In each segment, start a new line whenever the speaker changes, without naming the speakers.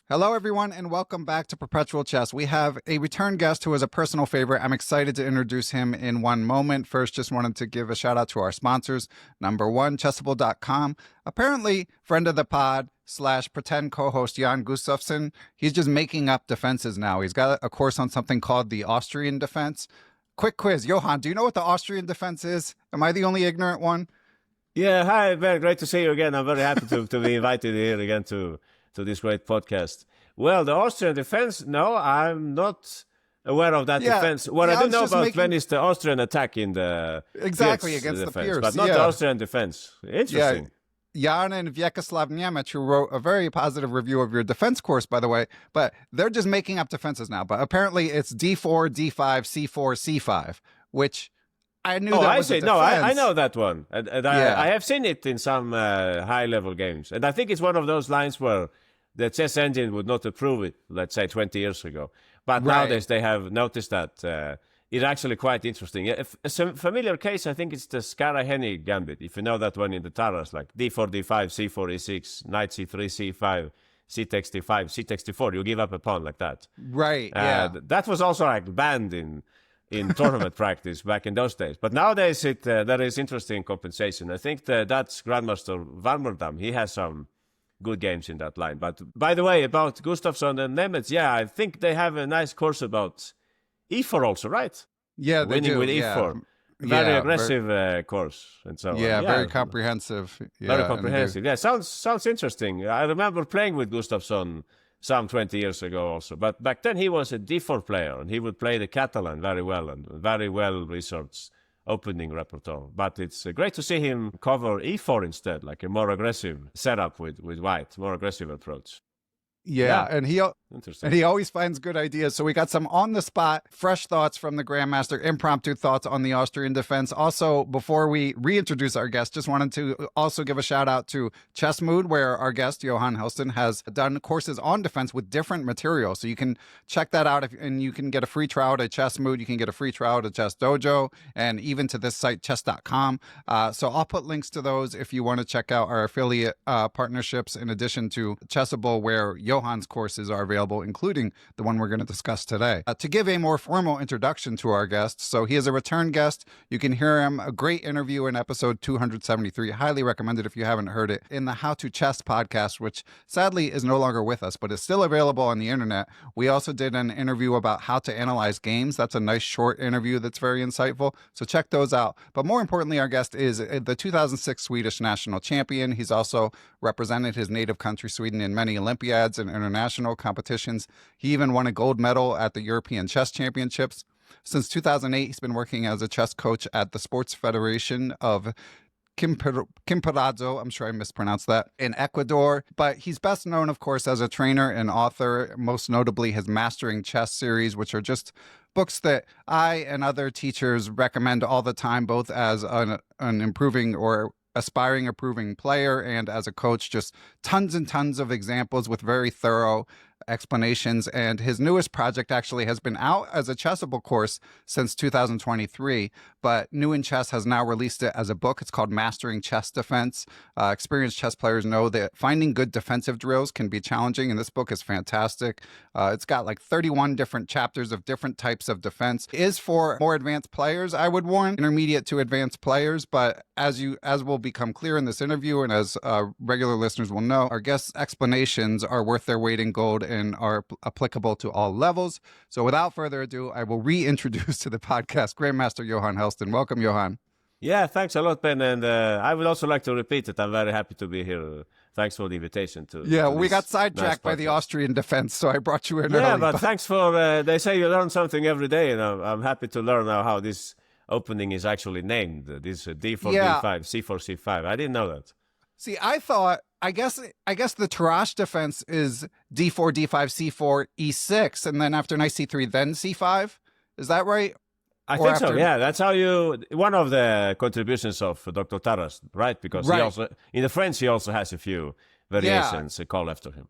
Hello, everyone, and welcome back to Perpetual Chess. We have a return guest who is a personal favorite. I'm excited to introduce him in one moment. First, just wanted to give a shout out to our sponsors. Number one, Chessable.com. Apparently, friend of the pod / pretend co-host Jan Gustafsson. He's just making up defenses now. He's got a course on something called the Austrian Defense. Quick quiz. Johan, do you know what the Austrian Defense is? Am I the only ignorant one?
Yeah, hi, very great to see you again. I'm very happy to be invited here again to this great podcast. Well, the Austrian Defense, no, I'm not aware of that defense. What I do know about when is the Austrian attack in the
against
defense,
the Pierce,
but not the Austrian Defense. Interesting.
Jan and Vyacheslav Nemec, who wrote a very positive review of your defense course, by the way, but they're just making up defenses now. But apparently it's D4, D5, C4, C5, which I knew that was a defense.
No, I know that one. And I have seen it in some high-level games. And I think it's one of those lines where the chess engine would not approve it, let's say 20 years ago. But nowadays they have noticed that it's actually quite interesting. A familiar case, I think it's the Skara-Hennig gambit. If you know that one in the Taras, like D4, D5, C4, E6, Knight C3, C5, C takes D5, C takes D4. You give up a pawn like that.
Right,
That was also like banned in tournament practice back in those days. But nowadays there is interesting compensation. I think that's Grandmaster Warmerdam. He has some good games in that line. But by the way, about Gustafsson and Nemec, I think they have a nice course about E4 also, right?
Yeah, they
winning
do,
with E4. Very aggressive course and so on.
Very comprehensive.
Very comprehensive. Yeah, sounds interesting. I remember playing with Gustafsson some 20 years ago also. But back then he was a D4 player, and he would play the Catalan very well, and very well-researched opening repertoire. But it's great to see him cover E4 instead, like a more aggressive setup with white, more aggressive approach.
Yeah, and he always finds good ideas. So we got some on-the-spot, fresh thoughts from the Grandmaster, impromptu thoughts on the Austrian Defense. Also, before we reintroduce our guest, just wanted to also give a shout-out to Chessmood, where our guest, Johan Hellsten, has done courses on defense with different materials. So you can check that out, and you can get a free trial at Chessmood. You can get a free trial at Chess Dojo, and even to this site, chess.com. So I'll put links to those if you want to check out our affiliate partnerships, in addition to Chessable, where Johan's courses are available, including the one we're going to discuss today. To give a more formal introduction to our guest, so he is a return guest. You can hear him, a great interview in episode 273. Highly recommended if you haven't heard it, in the How to Chess podcast, which sadly is no longer with us, but is still available on the internet. We also did an interview about how to analyze games. That's a nice short interview that's very insightful. So check those out. But more importantly, our guest is the 2006 Swedish national champion. He's also represented his native country, Sweden, in many Olympiads and international competitions. He even won a gold medal at the European Chess Championships. Since 2008, he's been working as a chess coach at the Sports Federation of Quimperazzo, I'm sure I mispronounced that, in Ecuador. But he's best known, of course, as a trainer and author, most notably his Mastering Chess series, which are just books that I and other teachers recommend all the time, both as an improving or aspiring improving player and as a coach. Just tons and tons of examples with very thorough explanations. And his newest project actually has been out as a Chessable course since 2023, but New in Chess has now released it as a book. It's called Mastering Chess Defense. Experienced chess players know that finding good defensive drills can be challenging, and this book is fantastic. It's got like 31 different chapters of different types of defense. It is for more advanced players, I would warn, intermediate to advanced players, but as will become clear in this interview, and as regular listeners will know, our guest's explanations are worth their weight in gold and are applicable to all levels. So without further ado, I will reintroduce to the podcast Grandmaster Johan Hellsten. Welcome, Johan.
Yeah, thanks a lot, Ben. And I would also like to repeat that I'm very happy to be here. Thanks for the invitation.
We got sidetracked by the Austrian Defense, so I brought you in early.
Yeah, but thanks for, they say you learn something every day, and I'm happy to learn now how this opening is actually named. This D4, D5, C4, C5. I didn't know that.
See, I guess the Tarrasch defense is D4, D5, C4, E6, and then after knight C3, then C5. Is that right?
I think so, yeah. That's how one of the contributions of Dr. Tarrasch, right? Because he also, in the French, he also has a few variations called after him.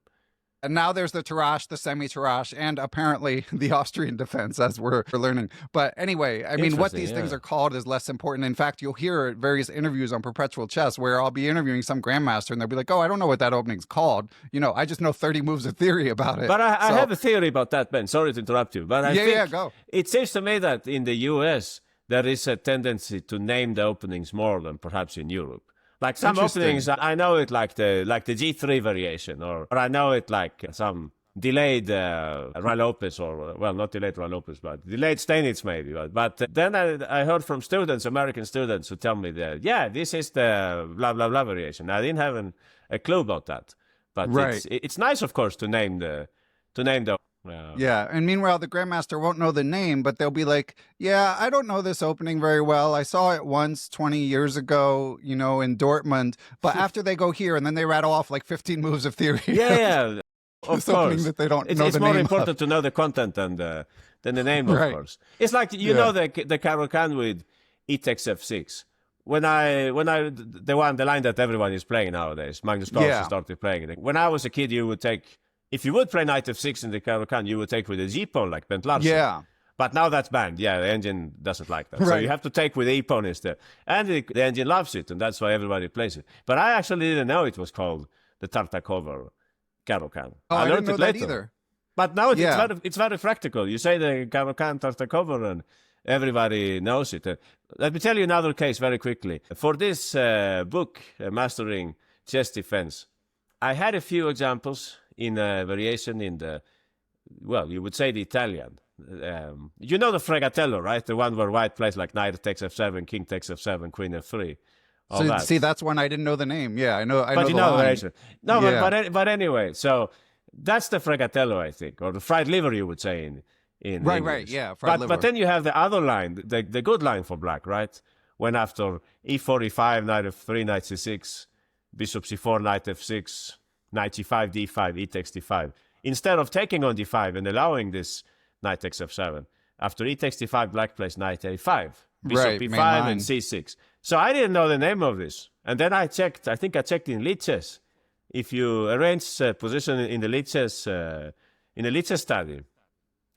And now there's the Tarrasch, the semi-Tarrasch, and apparently the Austrian defense, as we're learning. But anyway, I mean, what these things are called is less important. In fact, you'll hear various interviews on Perpetual Chess where I'll be interviewing some grandmaster and they'll be like, oh, I don't know what that opening's called. You know, I just know 30 moves of theory about it.
But I have a theory about that, Ben. Sorry to interrupt you. But I think
go.
It seems to me that in the US, there is a tendency to name the openings more than perhaps in Europe. Like some openings, I know it like the G3 variation, or I know it like some delayed Ruy Lopez, or, well, not delayed Ruy Lopez, but delayed Steinitz maybe. But then I heard from students, American students, who tell me that, yeah, this is the blah, blah, blah variation. I didn't have a clue about that. But it's nice, of course, to name the
yeah, and meanwhile, the grandmaster won't know the name, but they'll be like, yeah, I don't know this opening very well. I saw it once 20 years ago, you know, in Dortmund. But after they go here, and then they rattle off like 15 moves of theory.
Yeah, of course.
That they don't know
it's
the
more
name
important
of.
To know the content than the name, of course. It's like, you know, the Caro Kann with e takes f6. When the line that everyone is playing nowadays, Magnus Carlsen started playing it. When I was a kid, you would take... If you would play knight f6 in the Caro Kann, you would take with a g-pawn like Bent Larsen.
Yeah.
But now that's banned. Yeah, the engine doesn't like that. So you have to take with e-pawn instead. And the engine loves it, and that's why everybody plays it. But I actually didn't know it was called the Tartakower Caro Kann.
Oh, I
learned
didn't know
it later.
that either.
But now it's very practical. You say the Caro Kann Tartakower, and everybody knows it. Let me tell you another case very quickly. For this book, Mastering Chess Defense, I had a few examples in a variation in the, well, you would say the Italian. You know the Fegatello, right? The one where white plays like knight takes f7, king takes f7, queen f3.
See, that's one I didn't know the name. Yeah, I know.
But you know the variation. No,
yeah.
but anyway, so that's the Fegatello, I think, or the fried liver, you would say in English.
Yeah, fried liver.
But then you have the other line, the good line for black, right? When after e4, e5, knight f3, knight c6, bishop c4, knight f6, knight g5, d5, e takes d5. Instead of taking on d5 and allowing this knight takes f7, after e takes d5, black plays knight a5, bishop e5, and c6. So I didn't know the name of this. And then I checked, I think I checked in Lichess. If you arrange position in the Lichess study,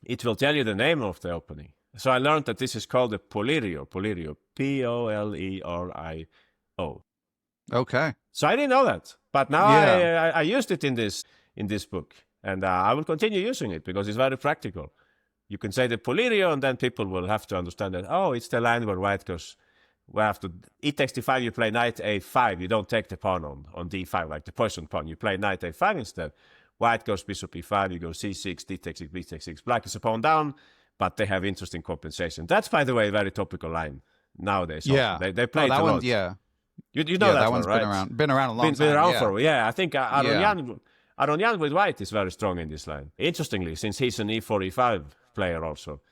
it will tell you the name of the opening. So I learned that this is called the Polerio, Polerio.
Okay.
So I didn't know that, but now I used it in this book, and I will continue using it because it's very practical. You can say the Polerio, and then people will have to understand that, oh, it's the line where white goes, where after e takes d5, you play knight a5. You don't take the pawn on d5 like the poison pawn. You play knight a5 instead. White goes bishop e5, you go c6, d takes 6, b takes 6. Black is a pawn down, but they have interesting compensation. That's, by the way, a very topical line nowadays.
Yeah.
They play it a lot.
Yeah.
You know that
one's
right?
been around a long time.
Been around for, I think Aronian with white is very strong in this line. Interestingly, since he's an e4, e5 player also,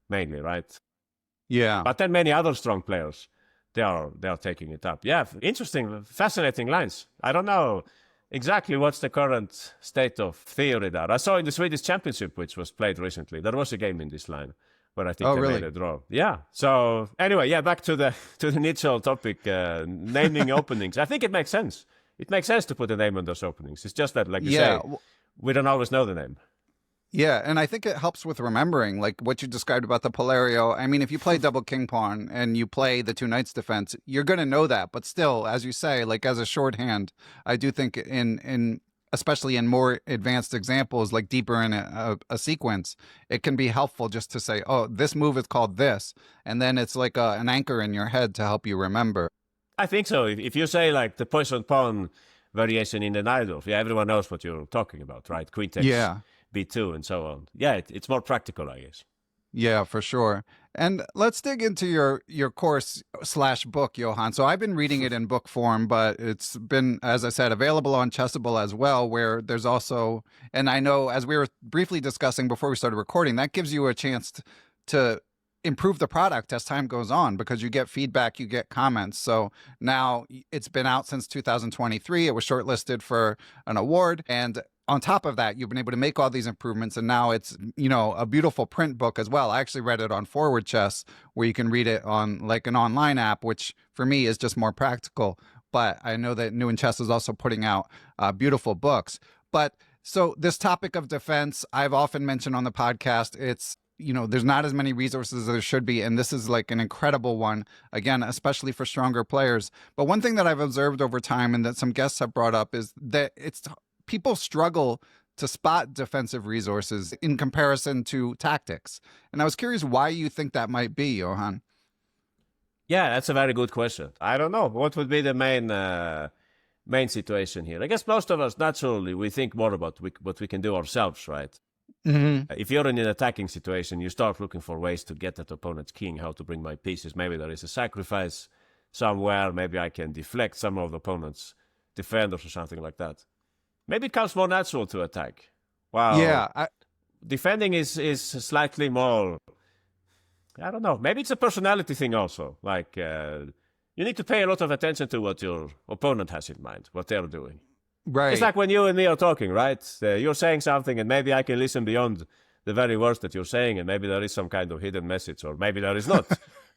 mainly, right?
Yeah.
But then many other strong players, they are taking it up. Yeah, interesting, fascinating lines. I don't know exactly what's the current state of theory there. I saw in the Swedish Championship, which was played recently, there was a game in this line where I think they made a draw. Yeah. So anyway, back to the initial topic, naming openings. I think it makes sense. It makes sense to put a name on those openings. It's just that, like you say, we don't always know the name.
Yeah, and I think it helps with remembering, like what you described about the Polerio. I mean, if you play double king pawn and you play the two knights defense, you're going to know that. But still, as you say, like as a shorthand, I do think in especially in more advanced examples, like deeper in a sequence, it can be helpful just to say, oh, this move is called this. And then it's like an anchor in your head to help you remember.
I think so. If you say like the poison pawn variation in the Najdorf, everyone knows what you're talking about, right? Queen takes b2 and so on. Yeah, it's more practical, I guess.
Yeah, for sure. And let's dig into your course/book, Johan. So I've been reading it in book form, but it's been, as I said, available on Chessable as well, where there's also, and I know as we were briefly discussing before we started recording, that gives you a chance to improve the product as time goes on because you get feedback, you get comments. So now it's been out since 2023. It was shortlisted for an award. And on top of that, you've been able to make all these improvements, and now it's, a beautiful print book as well. I actually read it on Forward Chess, where you can read it on like an online app, which for me is just more practical. But I know that New in Chess is also putting out beautiful books. But So this topic of defense, I've often mentioned on the podcast, it's, there's not as many resources as there should be. And this is like an incredible one, again, especially for stronger players. But one thing that I've observed over time and that some guests have brought up is that people struggle to spot defensive resources in comparison to tactics. And I was curious why you think that might be, Johan.
Yeah, that's a very good question. I don't know. What would be the main situation here? I guess most of us, naturally, we think more about what we can do ourselves, right?
Mm-hmm.
If you're in an attacking situation, you start looking for ways to get that opponent's king, how to bring my pieces. Maybe there is a sacrifice somewhere. Maybe I can deflect some of the opponent's defenders or something like that. Maybe it comes more natural to attack. Wow.
Yeah.
Defending is slightly more, I don't know. Maybe it's a personality thing also. Like, you need to pay a lot of attention to what your opponent has in mind, what they're doing.
Right.
It's like when you and me are talking, right? You're saying something and maybe I can listen beyond the very words that you're saying, and maybe there is some kind of hidden message, or maybe there is not.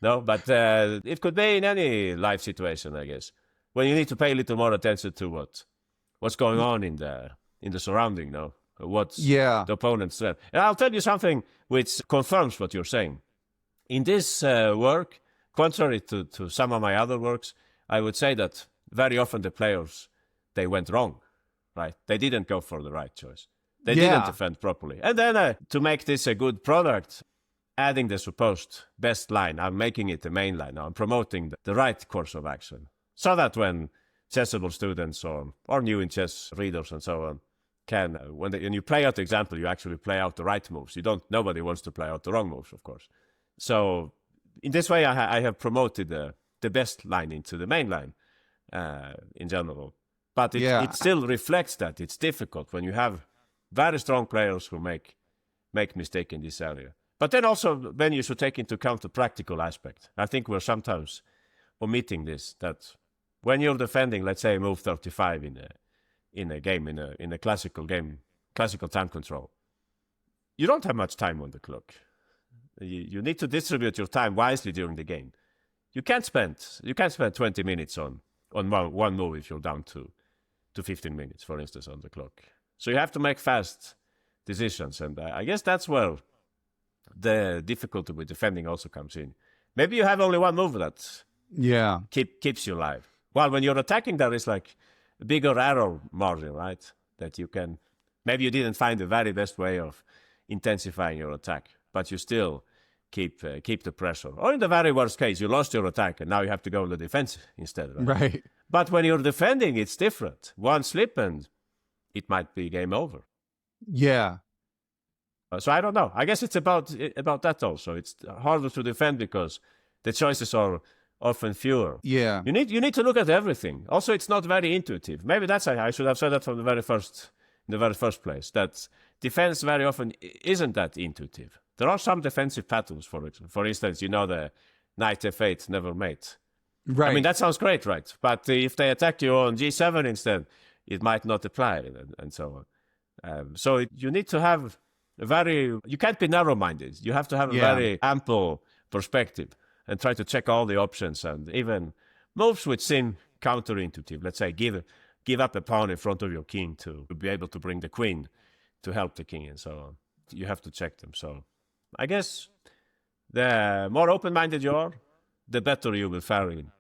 No, but it could be in any life situation, I guess, when you need to pay a little more attention to what's going on in the surrounding, no? What's the opponent's threat. And I'll tell you something which confirms what you're saying. In this work, contrary to some of my other works, I would say that very often the players, they went wrong, right? They didn't go for the right choice. They didn't defend properly. And then to make this a good product, adding the supposed best line, I'm making it the main line. Now I'm promoting the right course of action. So that when chessable students or new in chess readers and so on can, when you play out the example, you actually play out the right moves. Nobody wants to play out the wrong moves, of course. So in this way, I have promoted the best line into the main line in general. But it still reflects that it's difficult when you have very strong players who make mistakes in this area. But then also, then you should take into account the practical aspect. I think we're sometimes omitting this, that when you're defending, let's say, move 35 in a game, in a classical game, classical time control, you don't have much time on the clock. You need to distribute your time wisely during the game. You can't spend 20 minutes on one move if you're down to 15 minutes, for instance, on the clock. So you have to make fast decisions, and I guess that's where the difficulty with defending also comes in. Maybe you have only one move that keeps you alive. Well, when you're attacking, there is like a bigger error margin, right? That you can, maybe you didn't find the very best way of intensifying your attack, but you still keep the pressure. Or in the very worst case, you lost your attack and now you have to go on the defense instead.
Right.
But when you're defending, it's different. One slip and it might be game over.
Yeah.
So I don't know. I guess it's about that also. It's harder to defend because the choices are often fewer.
Yeah.
You need to look at everything. Also, it's not very intuitive. Maybe I should have said that from the very first place. That defense very often isn't that intuitive. There are some defensive patterns for it. For instance, the knight f8 never mate.
Right.
I mean, that sounds great, right? But if they attack you on g7 instead, it might not apply, and so on. So you need to have you can't be narrow-minded. You have to have a very ample perspective and try to check all the options, and even moves which seem counterintuitive. Let's say give up a pawn in front of your king to be able to bring the queen to help the king and so on. You have to check them. So I guess the more open-minded you are, the better you will fare in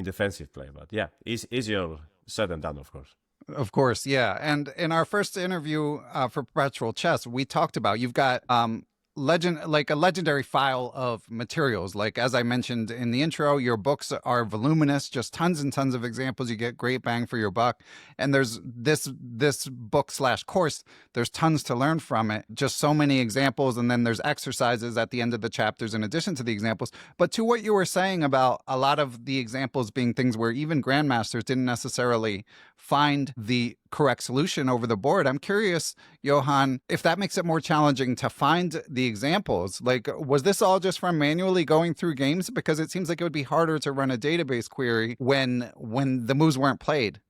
defensive play. But yeah, easier said than done, of course.
Of course, yeah. And in our first interview for Perpetual Chess, we talked about you've got a legendary file of materials. Like, as I mentioned in the intro, your books are voluminous, just tons and tons of examples. You get great bang for your buck. And there's this book / course, there's tons to learn from it. Just so many examples. And then there's exercises at the end of the chapters in addition to the examples. But to what you were saying about a lot of the examples being things where even grandmasters didn't necessarily find the correct solution over the board, I'm curious, Johan, if that makes it more challenging to find the examples. Like, was this all just from manually going through games? Because it seems like it would be harder to run a database query when the moves weren't played.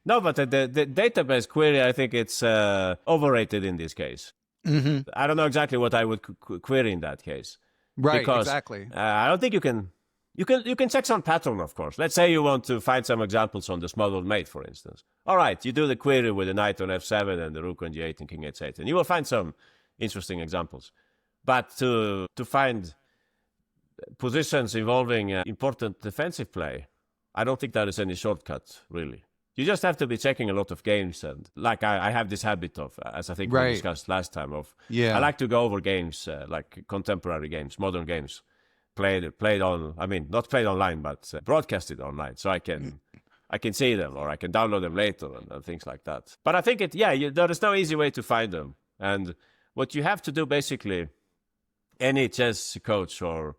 No, but the database query, I think it's overrated in this case.
Mm-hmm.
I don't know exactly what I would query in that case.
Right,
because,
exactly.
I don't think you can You can check some pattern, of course. Let's say you want to find some examples on the small mate, for instance. All right, you do the query with the knight on f7 and the rook on g8 and king h8, and you will find some interesting examples. But to find positions involving important defensive play, I don't think there is any shortcut, really. You just have to be checking a lot of games, and like I have this habit of, as I think we discussed last time, I like to go over games, like contemporary games, modern games, played on, I mean, not played online, but broadcasted online, so I can see them, or I can download them later, and things like that. But I think there is no easy way to find them, and what you have to do, basically, any chess coach or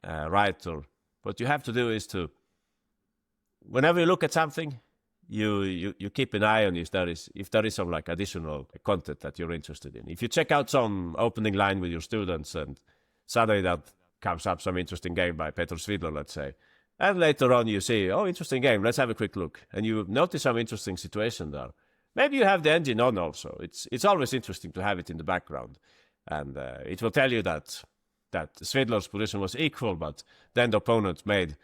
writer, what you have to do is to, whenever you look at something, you keep an eye on if there is some like additional content that you're interested in. If you check out some opening line with your students and suddenly that comes up some interesting game by Petr Svidler, let's say, and later on you see, oh, interesting game, let's have a quick look, and you notice some interesting situation there. Maybe you have the engine on also. It's always interesting to have it in the background, and it will tell you that Svidler's position was equal, but then the opponent made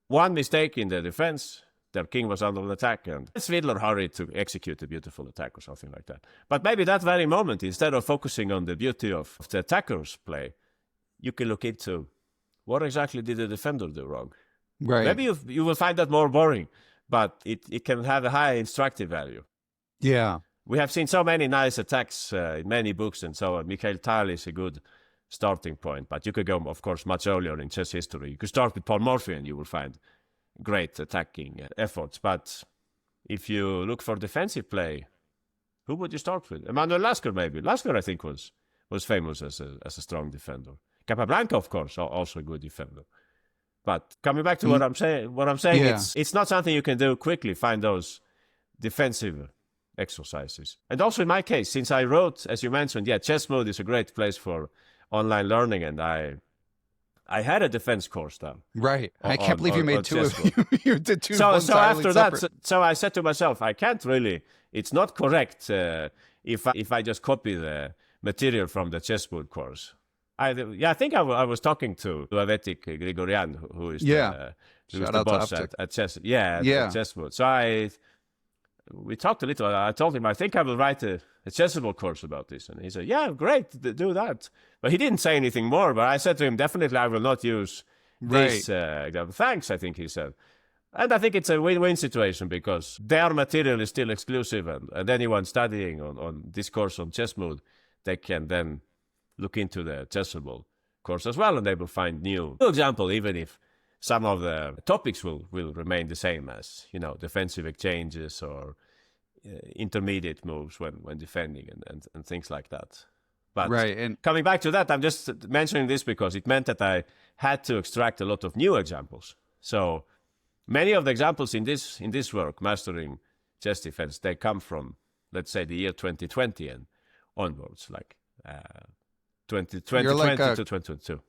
one mistake in the defense. Their king was under attack, and Svidler hurried to execute a beautiful attack or something like that. But maybe that very moment, instead of focusing on the beauty of the attacker's play, you can look into what exactly did the defender do wrong.
Right.
Maybe you will find that more boring, but it can have a high instructive value.
Yeah.
We have seen so many nice attacks in many books and so on. Mikhail Tal is a good starting point, but you could go, of course, much earlier in chess history. You could start with Paul Morphy and you will find great attacking efforts. But if you look for defensive play, who would you start with? Emmanuel Lasker, maybe. Lasker, I think, was famous as a strong defender. Capablanca, of course, also a good defender. But coming back to what I'm saying, it's not something you can do quickly, find those defensive exercises. And also in my case, since I wrote, as you mentioned, Chessmood is a great place for online learning, and I had a defense course then.
Right. I can't believe you made two of you. You did two.
So after that, so I said to myself, I can't really, it's not correct if I just copy the material from the Chessmood course. I think I was talking to Avetik Grigorian, who is the boss at Chess. At Chessmood. So we talked a little. I told him, I think I will write a Chessable course about this. And he said, yeah, great, do that. But he didn't say anything more. But I said to him, definitely I will not use this. Thanks, I think he said. And I think it's a win-win situation because their material is still exclusive. And anyone studying on this course on Chessmood, they can then look into the Chessable course as well. And they will find new example, even if some of the topics will remain the same as, defensive exchanges or intermediate moves when defending and things like that. But and coming back to that, I'm just mentioning this because it meant that I had to extract a lot of new examples. So many of the examples in this work, Mastering Chess Defense, they come from, let's say, the year 2020 and onwards, like 2020 to 2022.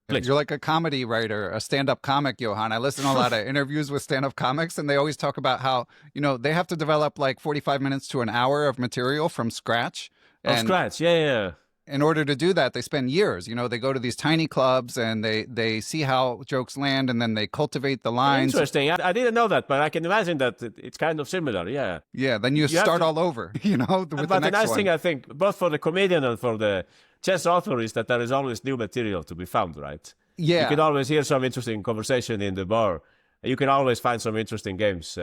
Please.
You're like a comedy writer, a stand-up comic, Johan. I listen to a lot of interviews with stand-up comics, and they always talk about how, they have to develop like 45 minutes to an hour of material from scratch. In order to do that, they spend years. They go to these tiny clubs, and they see how jokes land, and then they cultivate the lines.
Interesting. I didn't know that, but I can imagine that it's kind of similar,
Yeah, then you start all over, with
but the nice
one.
thing, I think, both for the comedian and for the chess author is that there is always new material to be found, right?
Yeah.
You can always hear some interesting conversation in the bar. You can always find some interesting games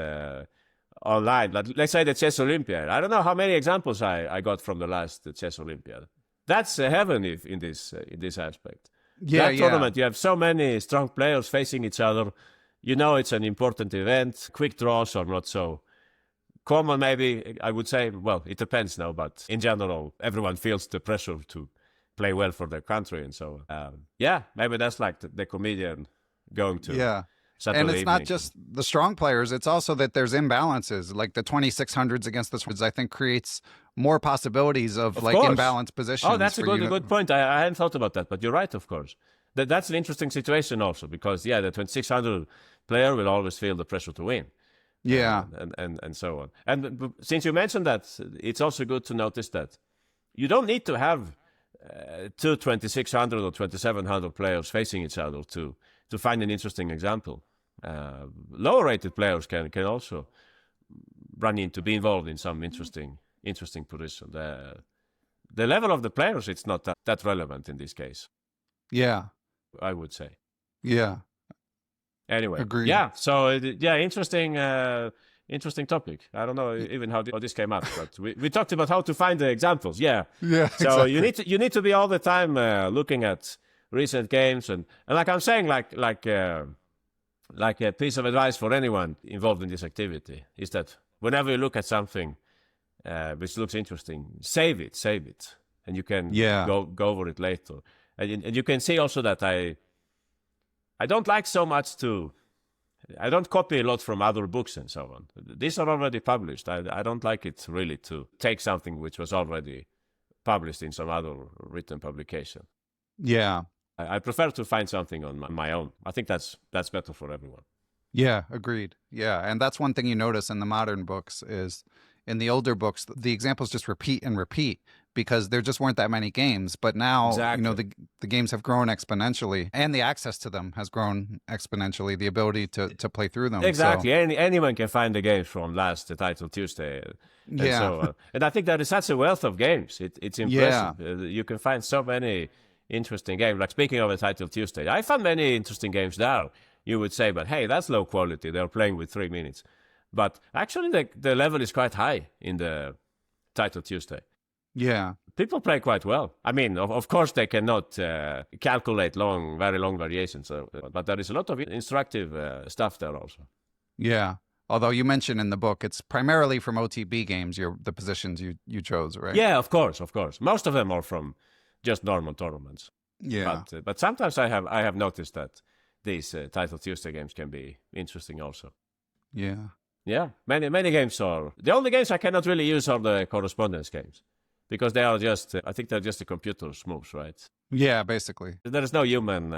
online. Let's say the Chess Olympiad. I don't know how many examples I got from the last Chess Olympiad. That's heaven in this aspect. That tournament, you have so many strong players facing each other. It's an important event. Quick draws are not so common, maybe. I would say, well, it depends now, but in general, everyone feels the pressure to play well for their country. And so, maybe that's like the comedian going to
And it's not just the strong players. It's also that there's imbalances. Like the 2600s against the Swedes, I think, creates more possibilities of like imbalanced positions.
Oh, that's a good point. I hadn't thought about that, but you're right, of course. That's an interesting situation also because, the 2600 player will always feel the pressure to win.
Yeah.
And so on. And since you mentioned that, it's also good to notice that you don't need to have two 2600 or 2700 players facing each other to to find an interesting example. Lower rated players can also run into be involved in some interesting position. The level of the players, it's not that relevant in this case.
Yeah,
I would say.
Yeah.
Anyway,
agreed.
Yeah. So interesting topic. I don't know even how this came up, but we talked about how to find the examples. Yeah.
Yeah.
So
exactly.
you need to be all the time looking at recent games and like I'm saying, like a piece of advice for anyone involved in this activity is that whenever you look at something which looks interesting, save it, and you can go over it later. And you can see also that I don't like so much I don't copy a lot from other books and so on. These are already published. I don't like it really to take something which was already published in some other written publication.
Yeah.
I prefer to find something on my own. I think that's better for everyone.
Yeah, agreed. Yeah, and that's one thing you notice in the modern books is in the older books, the examples just repeat and repeat because there just weren't that many games. But now, the games have grown exponentially and the access to them has grown exponentially, the ability to play through them.
Exactly.
So.
Anyone can find the games from last Title Tuesday. And so on. And I think that is such a wealth of games. It's impressive. Yeah. You can find so many interesting games. Like speaking of a Title Tuesday, I found many interesting games now. You would say, but hey, that's low quality. They're playing with 3 minutes. But actually, the level is quite high in the Title Tuesday.
Yeah.
People play quite well. I mean, of course, they cannot calculate very long variations. But there is a lot of instructive stuff there also.
Yeah. Although you mentioned in the book, it's primarily from OTB games, the positions you chose, right?
Yeah, of course. Most of them are from just normal tournaments.
Yeah.
But sometimes I have noticed that these Title Tuesday games can be interesting also.
Yeah.
Yeah, many games are. The only games I cannot really use are the correspondence games because they are just, I think they're just the computer's moves, right?
Yeah, basically.
There is no human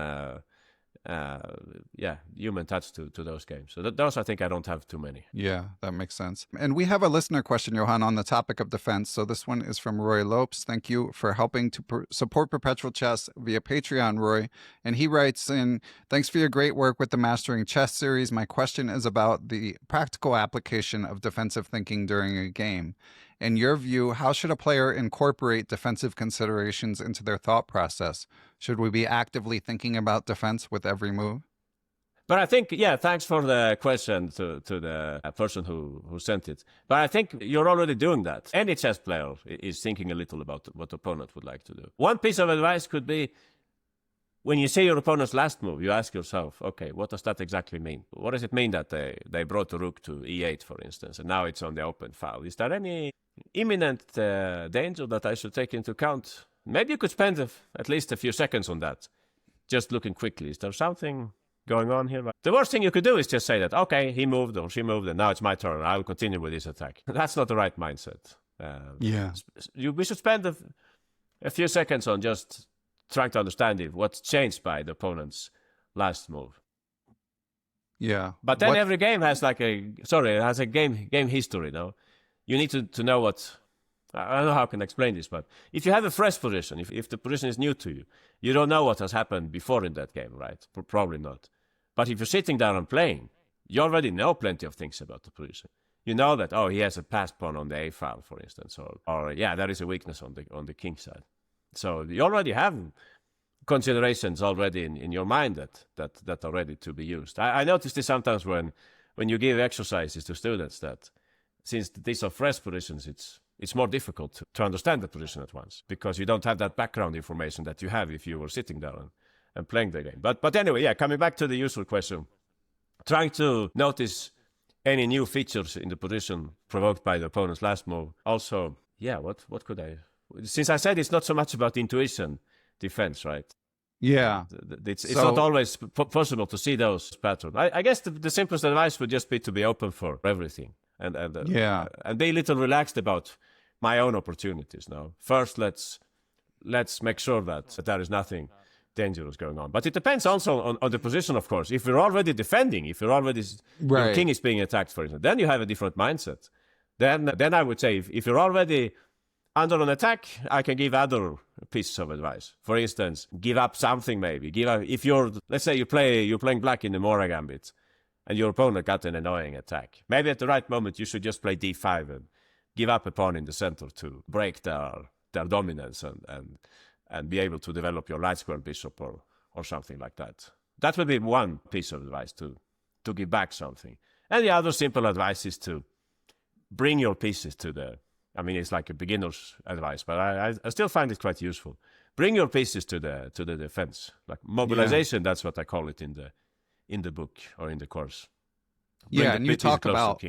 touch to those games. So those I think I don't have too many.
Yeah, that makes sense. And we have a listener question, Johan, on the topic of defense. So this one is from Roy Lopes. Thank you for helping to support Perpetual Chess via Patreon, Roy. And he writes in, thanks for your great work with the Mastering Chess series. My question is about the practical application of defensive thinking during a game. In your view, how should a player incorporate defensive considerations into their thought process? Should we be actively thinking about defense with every move?
But I think, thanks for the question to the person who sent it. But I think you're already doing that. Any chess player is thinking a little about what the opponent would like to do. One piece of advice could be, when you see your opponent's last move, you ask yourself, okay, what does that exactly mean? What does it mean that they brought the rook to e8, for instance, and now it's on the open file? Is there any imminent danger that I should take into account? Maybe you could spend at least a few seconds on that, just looking quickly. Is there something going on here? The worst thing you could do is just say that, okay, he moved or she moved, and now it's my turn. I'll continue with this attack. That's not the right mindset. We should spend a few seconds on just trying to understand what's changed by the opponent's last move.
Yeah.
But then every game has a game history, no? You need to know what... I don't know how I can explain this, but if you have a fresh position, if the position is new to you, you don't know what has happened before in that game, right? Probably not. But if you're sitting down and playing, you already know plenty of things about the position. You know that, he has a passed pawn on the A file, for instance, or there is a weakness on the king side. So you already have considerations already in your mind that are ready to be used. I notice this sometimes when you give exercises to students that since these are fresh positions, it's more difficult to understand the position at once because you don't have that background information that you have if you were sitting down and playing the game. But anyway, coming back to the usual question, trying to notice any new features in the position provoked by the opponent's last move. Also, what could I... Since I said it's not so much about intuition defense, right?
Yeah.
It's not always possible to see those patterns. I guess the simplest advice would just be to be open for everything and be a little relaxed about my own opportunities now. First, let's make sure that there is nothing dangerous going on. But it depends also on the position, of course. If you're already defending, your king is being attacked, for instance, then you have a different mindset. Then I would say if you're already under an attack, I can give other pieces of advice. For instance, give up something maybe. Give up, if let's say you're playing black in the Mora gambit, and your opponent got an annoying attack. Maybe at the right moment you should just play d5 and give up a pawn in the center to break their dominance and be able to develop your light square bishop or something like that. That would be one piece of advice, to give back something. And the other simple advice is to bring your pieces to the... I mean, it's like a beginner's advice, but I still find it quite useful. Bring your pieces to the defense. Like mobilization, That's what I call it in the book or in the course.
And you talk about...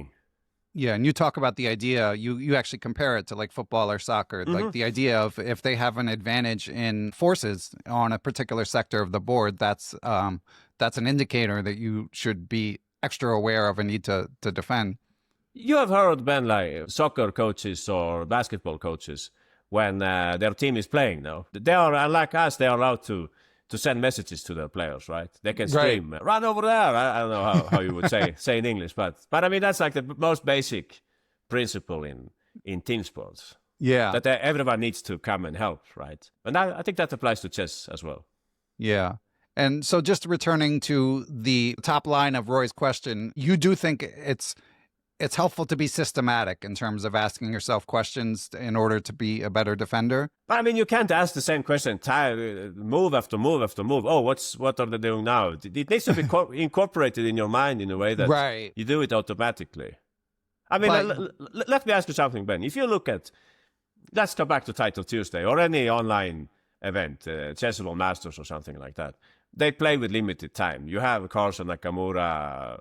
Yeah, and you talk about the idea, you actually compare it to like football or soccer, like the idea of if they have an advantage in forces on a particular sector of the board, that's an indicator that you should be extra aware of and need to defend.
You have heard, Ben, like soccer coaches or basketball coaches, when their team is playing now, they are, unlike us, they are allowed to send messages to their players, right? They can scream, run over there. I don't know how you would say in English, but I mean, that's like the most basic principle in team sports.
Yeah.
That everyone needs to come and help, right? And I think that applies to chess as well.
Yeah. And so just returning to the top line of Roy's question, you do think it's helpful to be systematic in terms of asking yourself questions in order to be a better defender?
I mean, you can't ask the same question move after move after move. Oh, what are they doing now? It needs to be incorporated in your mind in a way that you do it automatically. I mean, let me ask you something, Ben. If you look at, let's go back to Title Tuesday or any online event, Chessable Masters or something like that. They play with limited time. You have Carlsen, Nakamura,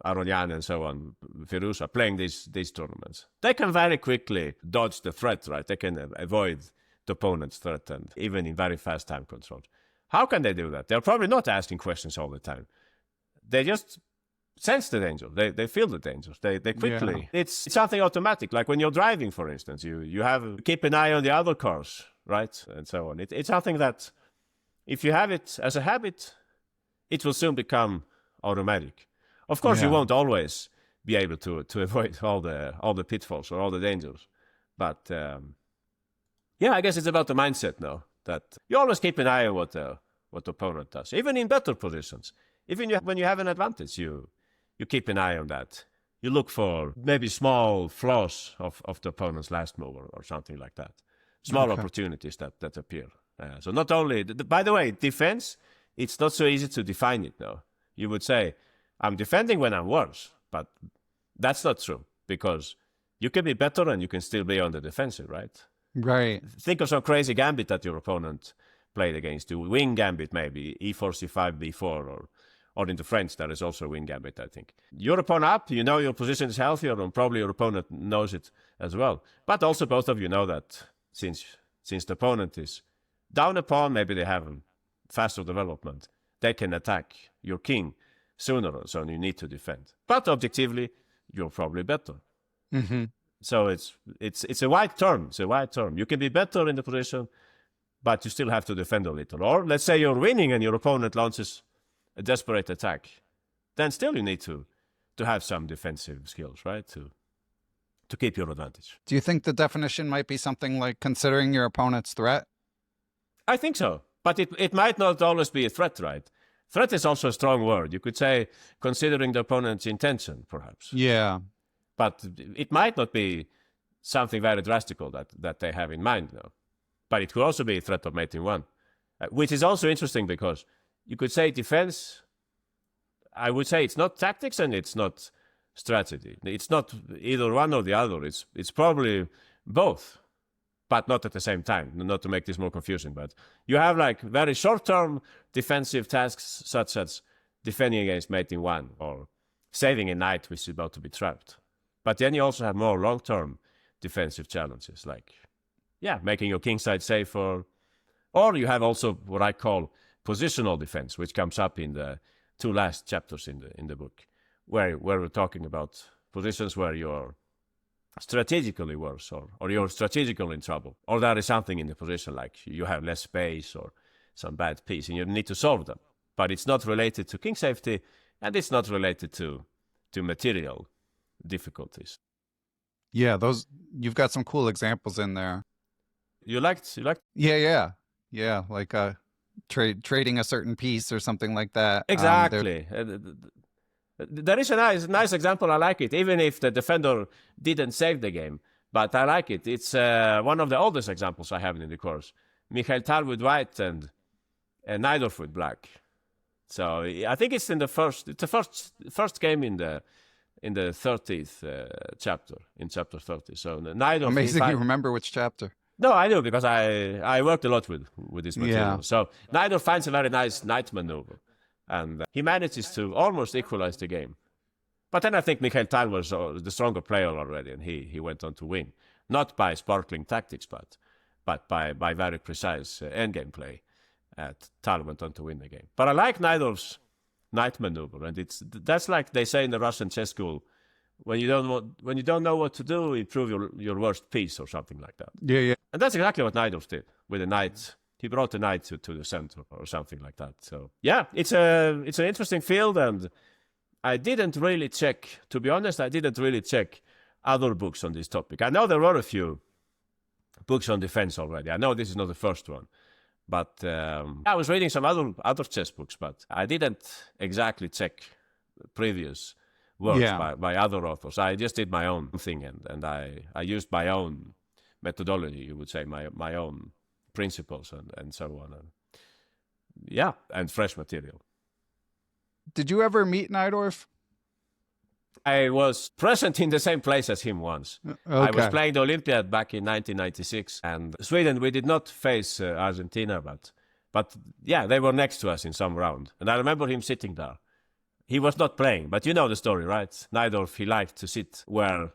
Aronian and so on, Firuza, playing these tournaments. They can very quickly dodge the threat, right? They can avoid the opponent's threat, and even in very fast time control. How can they do that? They're probably not asking questions all the time. They just sense the danger. They feel the danger. They quickly... Yeah. It's something automatic. Like when you're driving, for instance, you have keep an eye on the other cars, right? And so on. It's something that, if you have it as a habit, it will soon become automatic. Of course, you won't always be able to avoid all the pitfalls or all the dangers, but I guess it's about the mindset now, that you always keep an eye on what the opponent does, even in better positions. Even when you have an advantage, you keep an eye on that. You look for maybe small flaws of the opponent's last move or something like that. Small opportunities that appear. So not only, by the way, defense, it's not so easy to define it now. You would say, I'm defending when I'm worse, but that's not true, because you can be better and you can still be on the defensive, right?
Right.
Think of some crazy gambit that your opponent played against you. Wing gambit, maybe, e4, c5, b4, or in the French, there is also a wing gambit, I think. You're a pawn up, you know your position is healthier, and probably your opponent knows it as well. But also both of you know that since the opponent is down a pawn, maybe they have a faster development, they can attack your king sooner, so you need to defend. But objectively, you're probably better.
Mm-hmm.
So it's a wide term. It's a wide term. You can be better in the position, but you still have to defend a little. Or let's say you're winning and your opponent launches a desperate attack. Then still you need to have some defensive skills, right? To keep your advantage.
Do you think the definition might be something like considering your opponent's threat?
I think so. But it might not always be a threat, right? Threat is also a strong word. You could say considering the opponent's intention, perhaps.
Yeah.
But it might not be something very drastic that they have in mind now. But it could also be a threat of mating one, which is also interesting because you could say defense. I would say it's not tactics and it's not strategy. It's not either one or the other. It's probably both, but not at the same time. Not to make this more confusing, but you have like very short-term defensive tasks such as defending against mating one or saving a knight which is about to be trapped. But then you also have more long-term defensive challenges like, making your kingside safer. Or you have also what I call positional defense, which comes up in the two last chapters in the book, where we're talking about positions where you're strategically worse or you're strategically in trouble, or there is something in the position like you have less space or some bad piece and you need to solve them. But it's not related to king safety and it's not related to material difficulties.
Yeah, those you've got some cool examples in there.
You liked?
Yeah, like trading a certain piece or something like that.
Exactly. There is a nice example. I like it, even if the defender didn't save the game. But I like it. It's one of the oldest examples I have in the course. Mikhail Tal with white and Najdorf with black. So I think it's in the first game in the 30th chapter, in chapter 30. So Najdorf.
Amazing, you remember which chapter?
No, I do, because I worked a lot with this material.
Yeah.
So Najdorf finds a very nice knight maneuver, and he manages to almost equalize the game. But then I think Mikhail Tal was the stronger player already, and he went on to win. Not by sparkling tactics, but by very precise endgame play. Tal went on to win the game. But I like Najdorf's knight maneuver, and that's like they say in the Russian chess school, when you don't know what to do, improve your worst piece or something like that.
Yeah.
And that's exactly what Najdorf did with the knight. He brought the knight to the center or something like that. So yeah, it's an interesting field, and I didn't really check. To be honest, I didn't really check other books on this topic. I know there were a few books on defense already. I know this is not the first one, but I was reading some other chess books, but I didn't exactly check previous works by other authors. I just did my own thing, and I used my own methodology, you would say, my own principles and so on. And fresh material.
Did you ever meet Najdorf?
I was present in the same place as him once.
Okay.
I was playing the Olympiad back in 1996, and Sweden, we did not face Argentina, but yeah, they were next to us in some round. And I remember him sitting there. He was not playing, but you know the story, right? Najdorf, he liked to sit where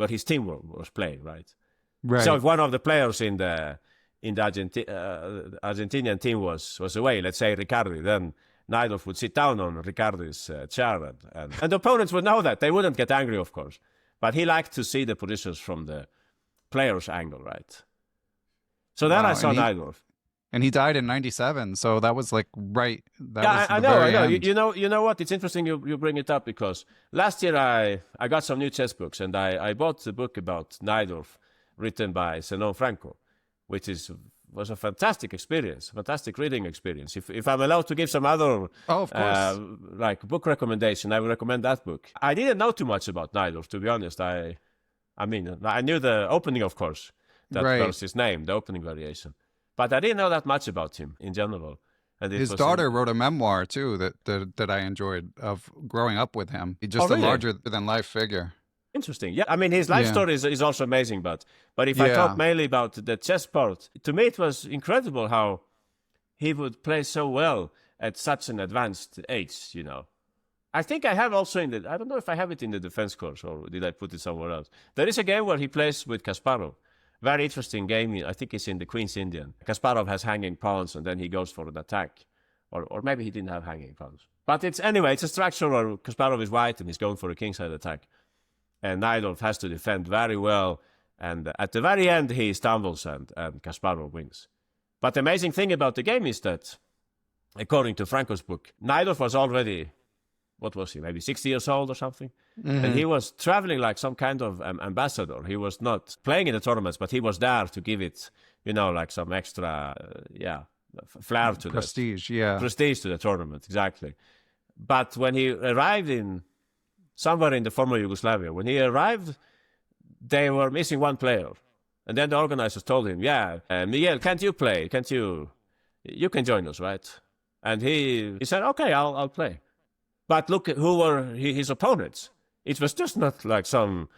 his team was playing, right?
Right.
So if one of the players in the Argentinian team was away, let's say Riccardi, then Najdorf would sit down on Riccardi's chair, and the opponents would know that. They wouldn't get angry, of course. But he liked to see the positions from the player's angle, right? So then I saw Najdorf.
And he died in 97, so that was like right.
I know. You know what? It's interesting you bring it up, because last year I got some new chess books, and I bought the book about Najdorf written by Zenon Franco, which was a fantastic experience, fantastic reading experience. If I'm allowed to give some other
of course.
Like book recommendation, I would recommend that book. I didn't know too much about Najdorf, to be honest. I mean, I knew the opening, of course. That was his name, the opening variation. But I didn't know that much about him in general. And
his daughter wrote a memoir too that I enjoyed, of growing up with him. He's just a larger than life figure.
Interesting. Yeah, I mean, his life story is also amazing. But if I talk mainly about the chess part, to me it was incredible how he would play so well at such an advanced age. You know, I think I have also I don't know if I have it in the defense course, or did I put it somewhere else. There is a game where he plays with Kasparov. Very interesting game. I think it's in the Queen's Indian. Kasparov has hanging pawns, and then he goes for an attack. Or maybe he didn't have hanging pawns. But it's a structure where Kasparov is white and he's going for a kingside attack. And Najdorf has to defend very well. And at the very end, he stumbles and Kasparov wins. But the amazing thing about the game is that, according to Franco's book, Najdorf was already, what was he, maybe 60 years old or something? Mm-hmm. And he was traveling like some kind of ambassador. He was not playing in the tournaments, but he was there to give it, like some extra, flair to
prestige,
prestige to the tournament, exactly. But when he arrived somewhere in the former Yugoslavia, when he arrived, they were missing one player. And then the organizers told him, Miguel, can't you play? You can join us, right? And he said, okay, I'll play. But look who were his opponents. It was just not like some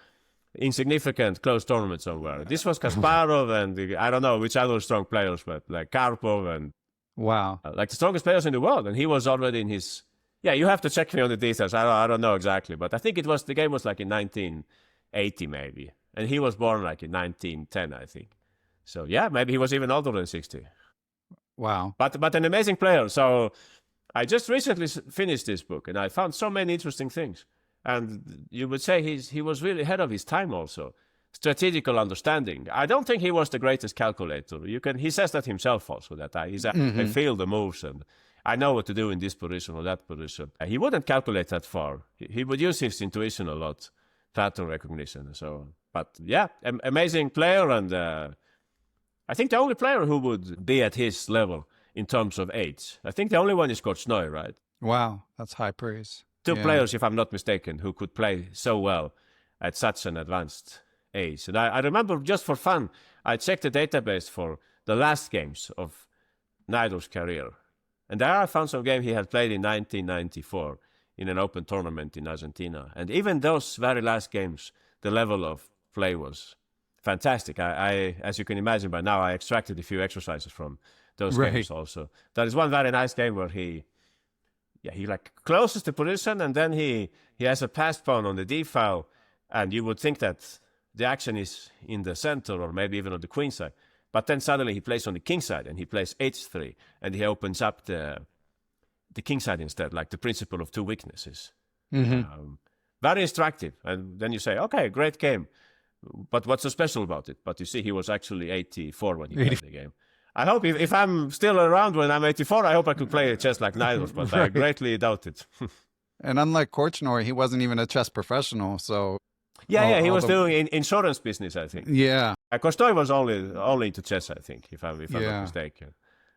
insignificant close tournament somewhere. This was Kasparov and I don't know which other strong players, but like Karpov and like the strongest players in the world. And he was already in his. Yeah, you have to check me on the details. I don't know exactly, but I think the game was like in 1980 maybe, and he was born like in 1910, I think. So yeah, maybe he was even older than 60.
Wow.
But an amazing player. So I just recently finished this book, and I found so many interesting things. And you would say he was really ahead of his time also. Strategical understanding. I don't think he was the greatest calculator. He says that himself also, that I feel the moves and I know what to do in this position or that position. He wouldn't calculate that far. He would use his intuition a lot pattern recognition and so on. But yeah, amazing player, and I think the only player who would be at his level in terms of age. I think the only one is Korchnoi, right?
Wow, that's high praise.
Two players, if I'm not mistaken, who could play so well at such an advanced age. And I remember, just for fun, I checked the database for the last games of Najdorf's career. And there I found some game he had played in 1994 in an open tournament in Argentina. And even those very last games, the level of play was fantastic. I as you can imagine by now, I extracted a few exercises from those games also. There is one very nice game where he like closes the position, and then he has a passed pawn on the d file, and you would think that the action is in the center or maybe even on the queen side. But then suddenly he plays on the king side, and he plays h3, and he opens up the king side instead, like the principle of two weaknesses. Very instructive. And then you say, okay, great game. But what's so special about it? But you see, he was actually 84 when he played the game. I hope if I'm still around when I'm 84, I hope I could play chess like Najdorf, but I greatly doubt it.
And unlike Korchnoi, he wasn't even a chess professional, so...
Yeah, he was doing insurance business, I think.
Yeah.
Korchnoi was only into chess, I think, if I'm not mistaken.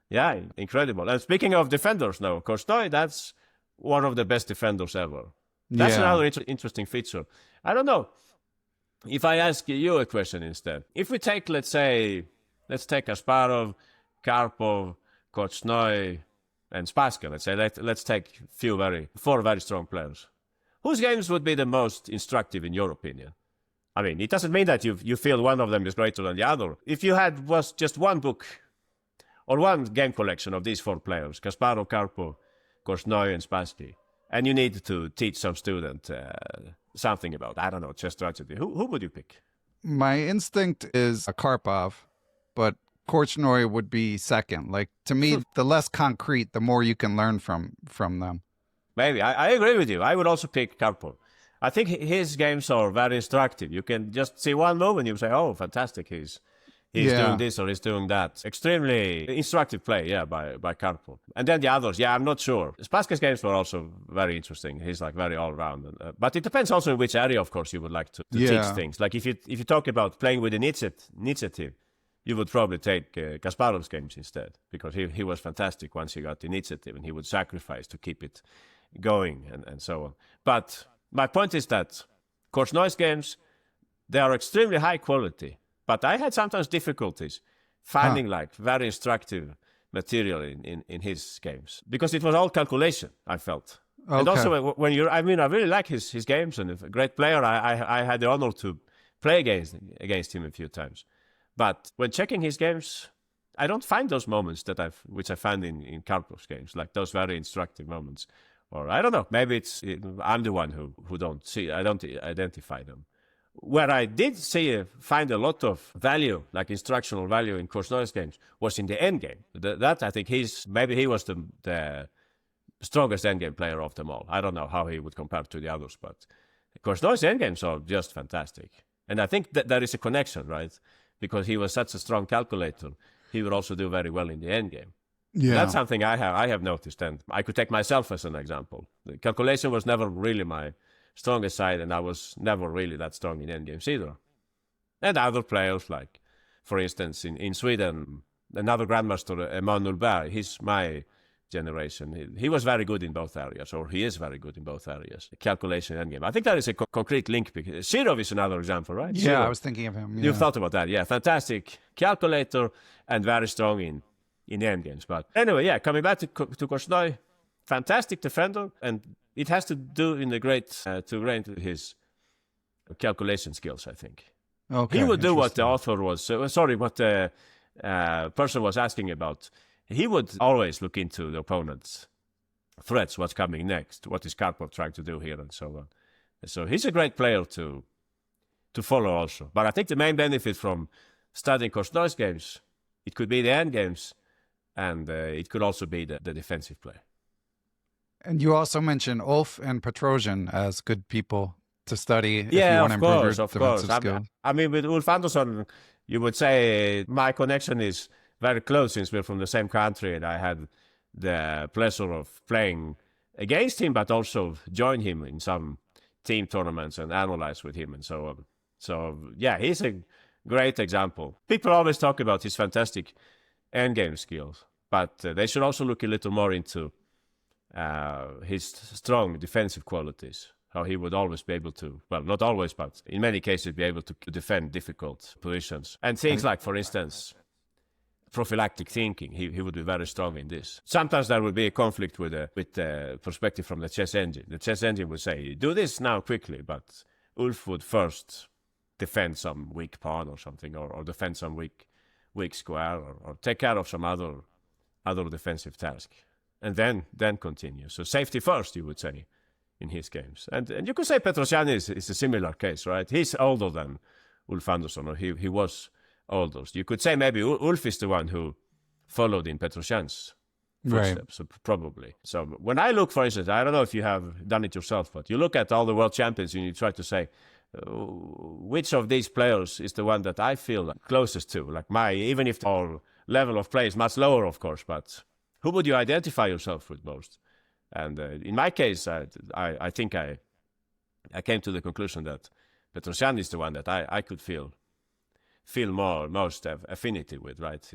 Yeah, incredible. And speaking of defenders now, Korchnoi, that's one of the best defenders ever. That's another interesting feature. I don't know. If I ask you a question instead, if we take, let's take Kasparov, Karpov, Korchnoi, and Spassky, let's say, let's take four very strong players. Whose games would be the most instructive in your opinion? I mean, it doesn't mean that you feel one of them is greater than the other. If you was just one book or one game collection of these four players, Kasparov, Karpov, Korchnoi, and Spassky, and you need to teach some student something about, I don't know, chess strategy, who would you pick?
My instinct is a Karpov, but Korchnoi would be second. Like, to me, the less concrete, the more you can learn from them.
Maybe. I agree with you. I would also pick Karpov. I think his games are very instructive. You can just see one move and you say, oh, fantastic, he's doing this or he's doing that. Extremely instructive play, by Karpov. And then the others, I'm not sure. Spassky's games were also very interesting. He's like very all-round. But it depends also in which area, of course, you would like to teach things. Like if you talk about playing with initiative, you would probably take Kasparov's games instead, because he was fantastic once he got the initiative, and he would sacrifice to keep it going and so on. But my point is that Korchnoi's games, they are extremely high quality, but I had sometimes difficulties finding like very instructive material in his games, because it was all calculation, I felt. Okay. And also when I really like his games, and a great player. I had the honor to play against him a few times. But when checking his games, I don't find those moments which I find in Karpov's games, like those very instructive moments. Or I don't know, maybe I'm the one who don't see, I don't identify them. Where I did find a lot of value, like instructional value in Korchnoi's games, was in the endgame. That I think maybe he was the strongest endgame player of them all. I don't know how he would compare to the others, but Korchnoi's endgames are just fantastic. And I think that there is a connection, right? Because he was such a strong calculator, he would also do very well in the endgame. Yeah. That's something I have noticed, and I could take myself as an example. The calculation was never really my strongest side, and I was never really that strong in endgames either. And other players, like, for instance, in Sweden, another grandmaster, Emmanuel Berg, he's my generation. He was very good in both areas, or he is very good in both areas. Calculation and endgame. I think that is a concrete link. Shirov is another example, right?
Yeah,
Shirov.
I was thinking of him. Yeah.
You've thought about that, yeah. Fantastic calculator and very strong in endgames. But anyway, coming back to Korchnoi, fantastic defender, and it has to do to his calculation skills, I think. Okay, he would do what the author was, what the person was asking about. He would always look into the opponent's threats, what's coming next, what is Karpov trying to do here, and so on. So he's a great player to follow also. But I think the main benefit from studying Korchnoi's games, it could be the end games, and it could also be the defensive play.
And you also mentioned Ulf and Petrosian as good people to study if you want to improve your defensive skills.
I mean, with Ulf Andersson, you would say my connection is very close since we're from the same country, and I had the pleasure of playing against him, but also join him in some team tournaments and analyze with him and so on. So, yeah, he's a great example. People always talk about his fantastic endgame skills, but they should also look a little more into his strong defensive qualities, how he would always be able to, well, not always, but in many cases be able to defend difficult positions. And things like, for instance, prophylactic thinking, he would be very strong in this. Sometimes there would be a conflict with the perspective from the chess engine. The chess engine would say, do this now quickly, but Ulf would first defend some weak pawn or something, or defend some weak square, or take care of some other defensive task, and then continue. So safety first, you would say, in his games. And you could say Petrosian is a similar case, right? He's older than Ulf Andersson, or he was older. You could say maybe Ulf is the one who followed in Petrosian's footsteps, right. Probably. So when I look, for instance, I don't know if you have done it yourself, but you look at all the world champions and you try to say, which of these players is the one that I feel closest to? Like even if our level of play is much lower, of course, but who would you identify yourself with most? And in my case, I think I came to the conclusion that Petrosian is the one that I could feel most affinity with, right?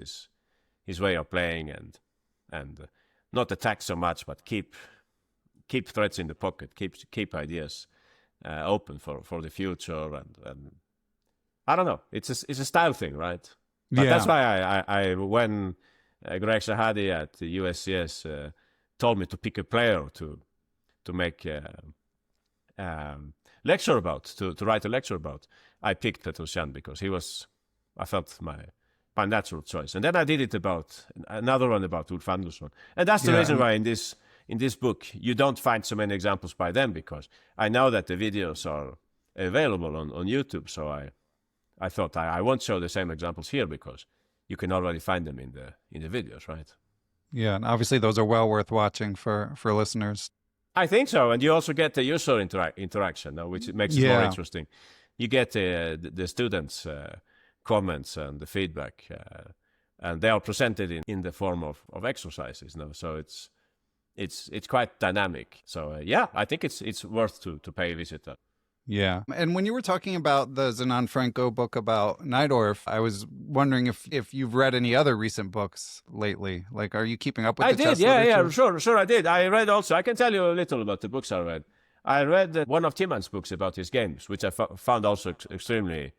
His way of playing and not attack so much, but keep threats in the pocket, keep ideas open for the future, and I don't know. It's a style thing, right? But that's why I when Greg Shahadi at the USCS told me to pick a player to make lecture about, to write a lecture about, I picked Petrosian because I felt my natural choice. And then I did it about another one about Ulf Andersson. And that's the reason why in this book you don't find so many examples by them, because I know that the videos are available on YouTube. So I thought I won't show the same examples here because you can already find them in the videos, right?
Yeah, and obviously those are well worth watching for listeners.
I think so, and you also get the user interaction, which makes it more interesting. You get the students' comments and the feedback, and they are presented in the form of exercises. So it's quite dynamic. So I think it's worth to pay a visit.
Yeah. And when you were talking about the Zenon Franco book about Najdorf, I was wondering if you've read any other recent books lately. Like, are you keeping up with the chess literature?
Sure, I did. I read also. I can tell you a little about the books I read. I read one of Timman's books about his games, which I found also extremely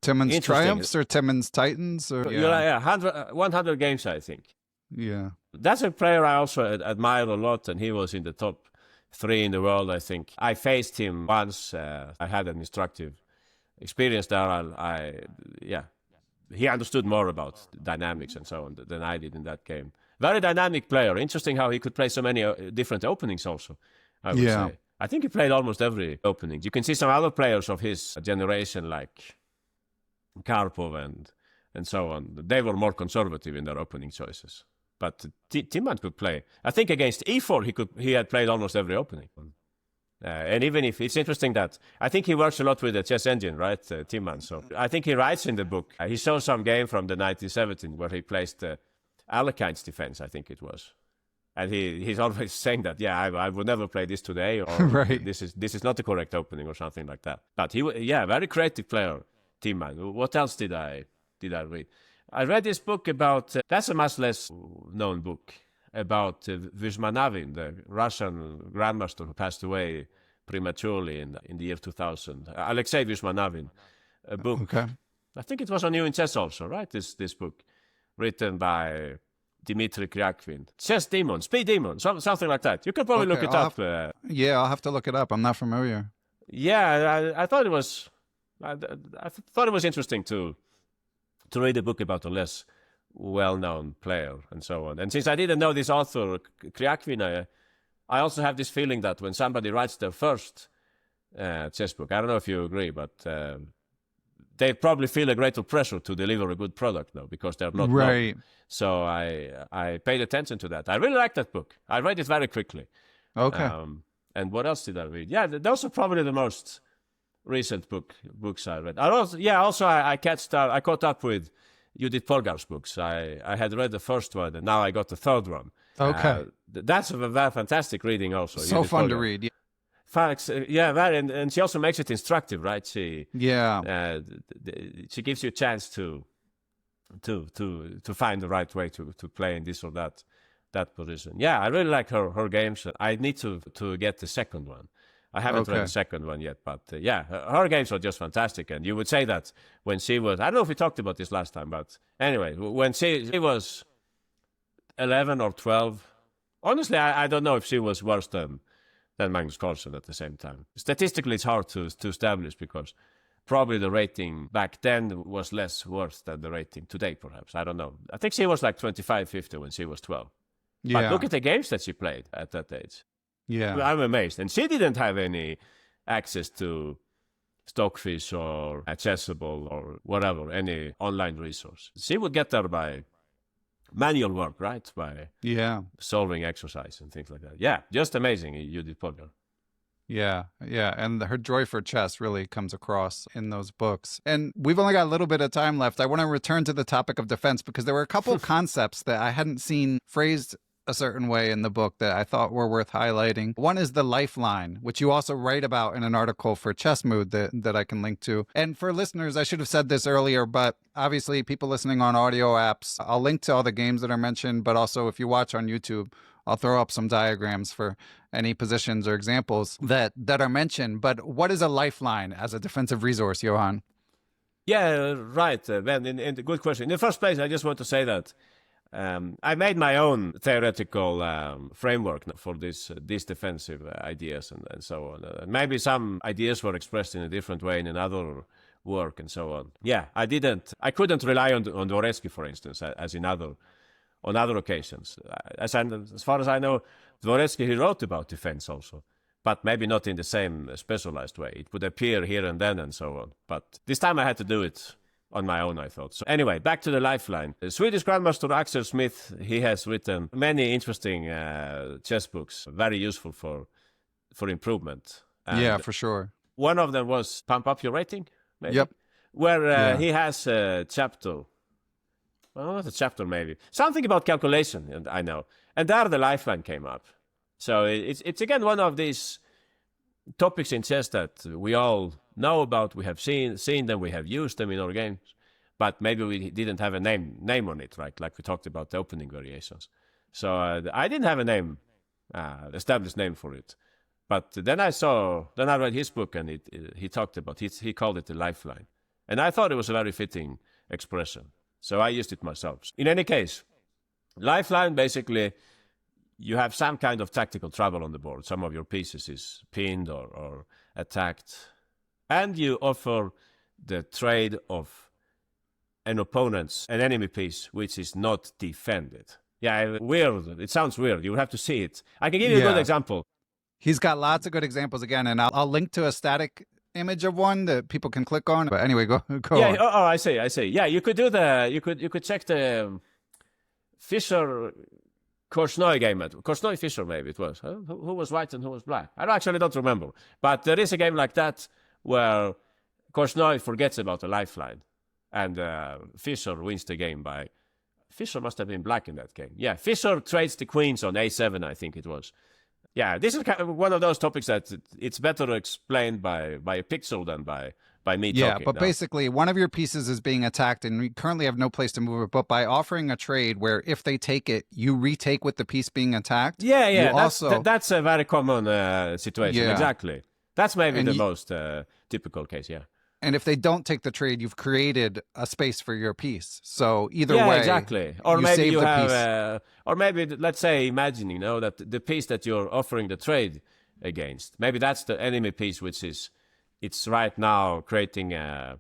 Timman's Triumphs or Timman's Titans? Or
100 games, I think.
Yeah.
That's a player I also admire a lot, and he was in the top 3 in the world, I think. I faced him once. I had an instructive experience there. He understood more about dynamics and so on than I did in that game. Very dynamic player. Interesting how he could play so many different openings also, I would say. I think he played almost every opening. You can see some other players of his generation like Karpov and so on. They were more conservative in their opening choices. But Timman could play. I think against e4 he had played almost every opening. And even if it's interesting that I think he works a lot with the chess engine, right, Timman. So I think he writes in the book. He shows some game from the 1917 where he placed Alekhine's defense, I think it was. And he's always saying that, I would never play this today, or
right.
this is not the correct opening or something like that. But very creative player, Timman. What else did I read? I read this book about, that's a much less known book, about Vyshmanavin, the Russian grandmaster who passed away prematurely in the year 2000. Alexei Vyshmanavin, a book.
Okay.
I think it was on New in Chess also, right? This book, written by Dmitry Kryakvin. Chess Demon, Speed Demon, something like that. You could probably look it up.
I'll have to look it up. I'm not familiar.
Yeah, I thought it was. I thought it was interesting to read a book about a less well-known player and so on. And since I didn't know this author, Kryakvin, I also have this feeling that when somebody writes their first chess book, I don't know if you agree, but they probably feel a greater pressure to deliver a good product now because they're not
right.
known. So I paid attention to that. I really liked that book. I read it very quickly.
Okay.
And what else did I read? Yeah, those are probably the most recent books I read. I caught up with Judith Polgar's books. I had read the first one, and now I got the third one.
Okay.
That's a very fantastic reading also.
So
Judith
fun
Polgar.
to read. Yeah.
Facts, very, and she also makes it instructive, right? She gives you a chance to find the right way to play in this or that position. Yeah, I really like her games. I need to get the second one. I haven't read the second one yet, but her games are just fantastic. And you would say that when she was, I don't know if we talked about this last time, but anyway, when she was 11 or 12, honestly, I don't know if she was worse than Magnus Carlsen at the same time. Statistically, it's hard to establish because probably the rating back then was less worse than the rating today, perhaps. I don't know. I think she was like 25-50 when she was 12. Yeah. But look at the games that she played at that age. Yeah. I'm amazed. And she didn't have any access to Stockfish or Chessable or whatever, any online resource. She would get there by manual work, right? By solving exercise and things like that. Yeah, just amazing, Judith Polgar.
Yeah, and her joy for chess really comes across in those books. And we've only got a little bit of time left. I want to return to the topic of defense because there were a couple concepts that I hadn't seen phrased a certain way in the book that I thought were worth highlighting. One is the lifeline, which you also write about in an article for Chessmood that I can link to. And for listeners, I should have said this earlier, but obviously people listening on audio apps, I'll link to all the games that are mentioned, but also if you watch on YouTube, I'll throw up some diagrams for any positions or examples that are mentioned. But what is a lifeline as a defensive resource, Johan?
Yeah, right, Ben. In the good question. In the first place, I just want to say that I made my own theoretical framework for these defensive ideas and so on. Maybe some ideas were expressed in a different way in another work and so on. Yeah, I couldn't rely on Dvoretsky, for instance, as on other occasions. As far as I know, Dvoretsky, he wrote about defense also, but maybe not in the same specialized way. It would appear here and then and so on. But this time I had to do it on my own, I thought. So anyway, back to the lifeline. The Swedish Grandmaster Axel Smith, he has written many interesting chess books, very useful for improvement. And
for sure.
One of them was Pump Up Your Rating, maybe?
Yep.
Where he has a chapter, well, not a chapter maybe, something about calculation, and I know. And there the lifeline came up. So it's again one of these topics in chess that we all know about, we have seen them, we have used them in our games, but maybe we didn't have a name on it, right? Like we talked about the opening variations. So I didn't have a name, established name for it. But then I read his book and he talked about, he called it the lifeline. And I thought it was a very fitting expression. So I used it myself. In any case, lifeline, basically, you have some kind of tactical trouble on the board. Some of your pieces is pinned or attacked. And you offer the trade of an enemy piece, which is not defended. Yeah, weird. It sounds weird. You have to see it. I can give you a good example.
He's got lots of good examples again, and I'll link to a static image of one that people can click on. But anyway, go on.
Oh, I see. Yeah, you could do you could check the Fischer Korchnoi game at Korchnoi Fischer, maybe it was. Who was white and who was black? I actually don't remember. But there is a game like that where Korchnoi forgets about the lifeline, and Fischer wins the game by. Fischer must have been black in that game. Yeah, Fischer trades the queens on a7, I think it was. Yeah, this is kind of one of those topics that it's better explained by a pixel than by me talking.
Yeah, but basically, one of your pieces is being attacked, and we currently have no place to move it. But by offering a trade where if they take it, you retake with the piece being attacked.
Yeah, that's a very common situation. Yeah. Exactly. That's maybe the most typical case. Yeah.
And if they don't take the trade, you've created a space for your piece. So either way,
exactly. Or maybe you have, or maybe let's say, imagining that the piece that you're offering the trade against, maybe that's the enemy piece, which is it's right now creating a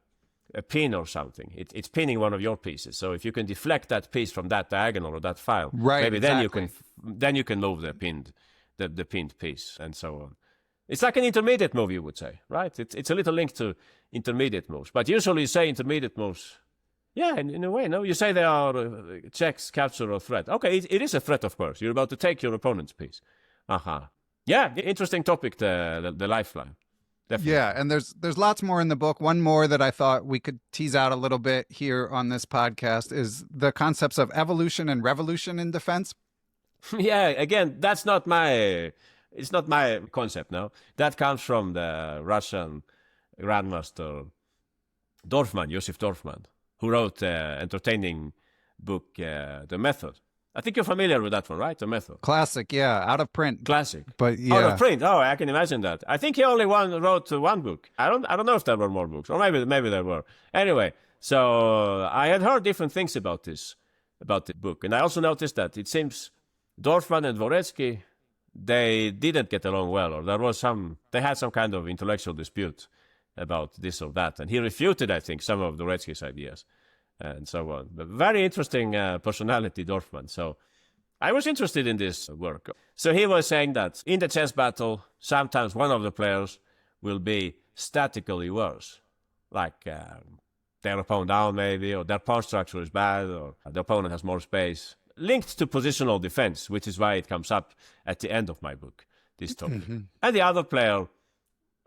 pin or something. It's pinning one of your pieces. So if you can deflect that piece from that diagonal or that file, maybe then you can move the pinned piece and so on. It's like an intermediate move, you would say, right? It's a little link to intermediate moves. But usually you say intermediate moves, in a way, no? You say they are checks, capture, or threat. Okay, it is a threat, of course. You're about to take your opponent's piece. Yeah, interesting topic, the lifeline. Definitely.
Yeah, and there's lots more in the book. One more that I thought we could tease out a little bit here on this podcast is the concepts of evolution and revolution in defense.
Yeah, again, that's not my It's not my concept, no. That comes from the Russian grandmaster Dorfman, Josef Dorfman, who wrote the entertaining book, The Method. I think you're familiar with that one, right? The Method.
Classic, yeah, out of print.
Classic.
But yeah.
Out of print. Oh, I can imagine that. I think he only wrote one book. I don't know if there were more books, or maybe there were. Anyway, so I had heard different things about the book, and I also noticed that it seems Dorfman and Dvoretsky, they didn't get along well, or they had some kind of intellectual dispute about this or that, and he refuted, I think, some of Dvoretsky's ideas and so on. But very interesting personality, Dorfman. So I was interested in this work. So he was saying that in the chess battle, sometimes one of the players will be statically worse, like their opponent down maybe, or their pawn structure is bad, or the opponent has more space, linked to positional defense, which is why it comes up at the end of my book, this topic. And the other player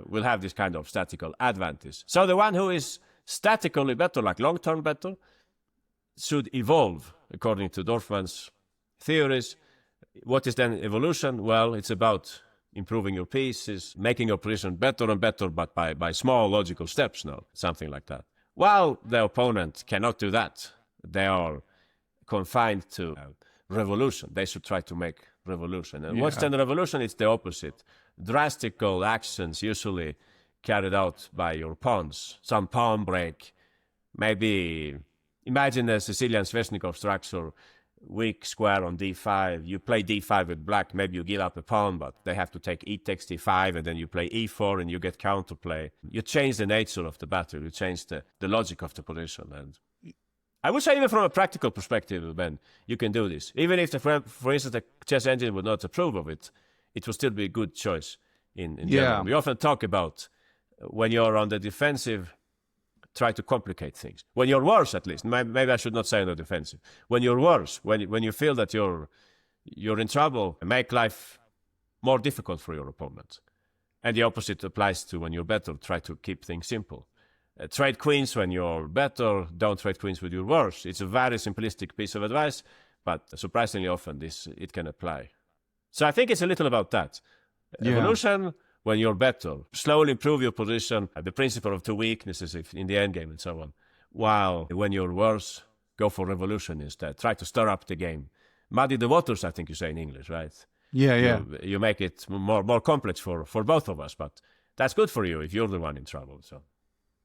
will have this kind of statical advantage. So the one who is statically better, like long-term better, should evolve according to Dorfman's theories. What is then evolution? Well, it's about improving your pieces, making your position better and better, but by small logical steps now, something like that. While the opponent cannot do that, they are confined to revolution. They should try to make revolution. And what's then revolution? It's the opposite. Drastical actions usually carried out by your pawns. Some pawn break. Maybe imagine a Sicilian Sveshnikov structure, weak square on d5. You play d5 with black. Maybe you give up a pawn, but they have to take e takes d5, and then you play e4, and you get counterplay. You change the nature of the battle. You change the logic of the position. And I would say even from a practical perspective, Ben, you can do this. Even if, for instance, the chess engine would not approve of it, it will still be a good choice in general. We often talk about when you're on the defensive, try to complicate things. When you're worse, at least. Maybe I should not say on the defensive. When you're worse, when you feel that you're in trouble, make life more difficult for your opponent. And the opposite applies to when you're better. Try to keep things simple. Trade queens when you're better. Don't trade queens when you're worse. It's a very simplistic piece of advice, but surprisingly often it can apply. So I think it's a little about that. Evolution when you're better. Slowly improve your position. The principle of two weaknesses in the endgame and so on. While when you're worse, go for revolution instead. Try to stir up the game. Muddy the waters, I think you say in English, right?
Yeah.
You make it more complex for both of us, but that's good for you if you're the one in trouble. So.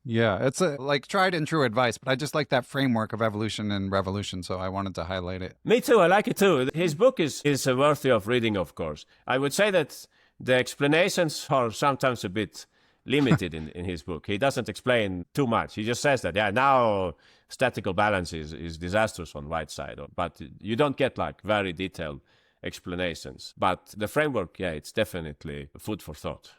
Yeah, it's like tried and true advice, but I just like that framework of evolution and revolution, so I wanted to highlight it.
Me too, I like it too. His book is worthy of reading, of course. I would say that the explanations are sometimes a bit limited in his book. He doesn't explain too much. He just says that, now statical balance is disastrous on white side, but you don't get like very detailed explanations. But the framework, it's definitely food for thought.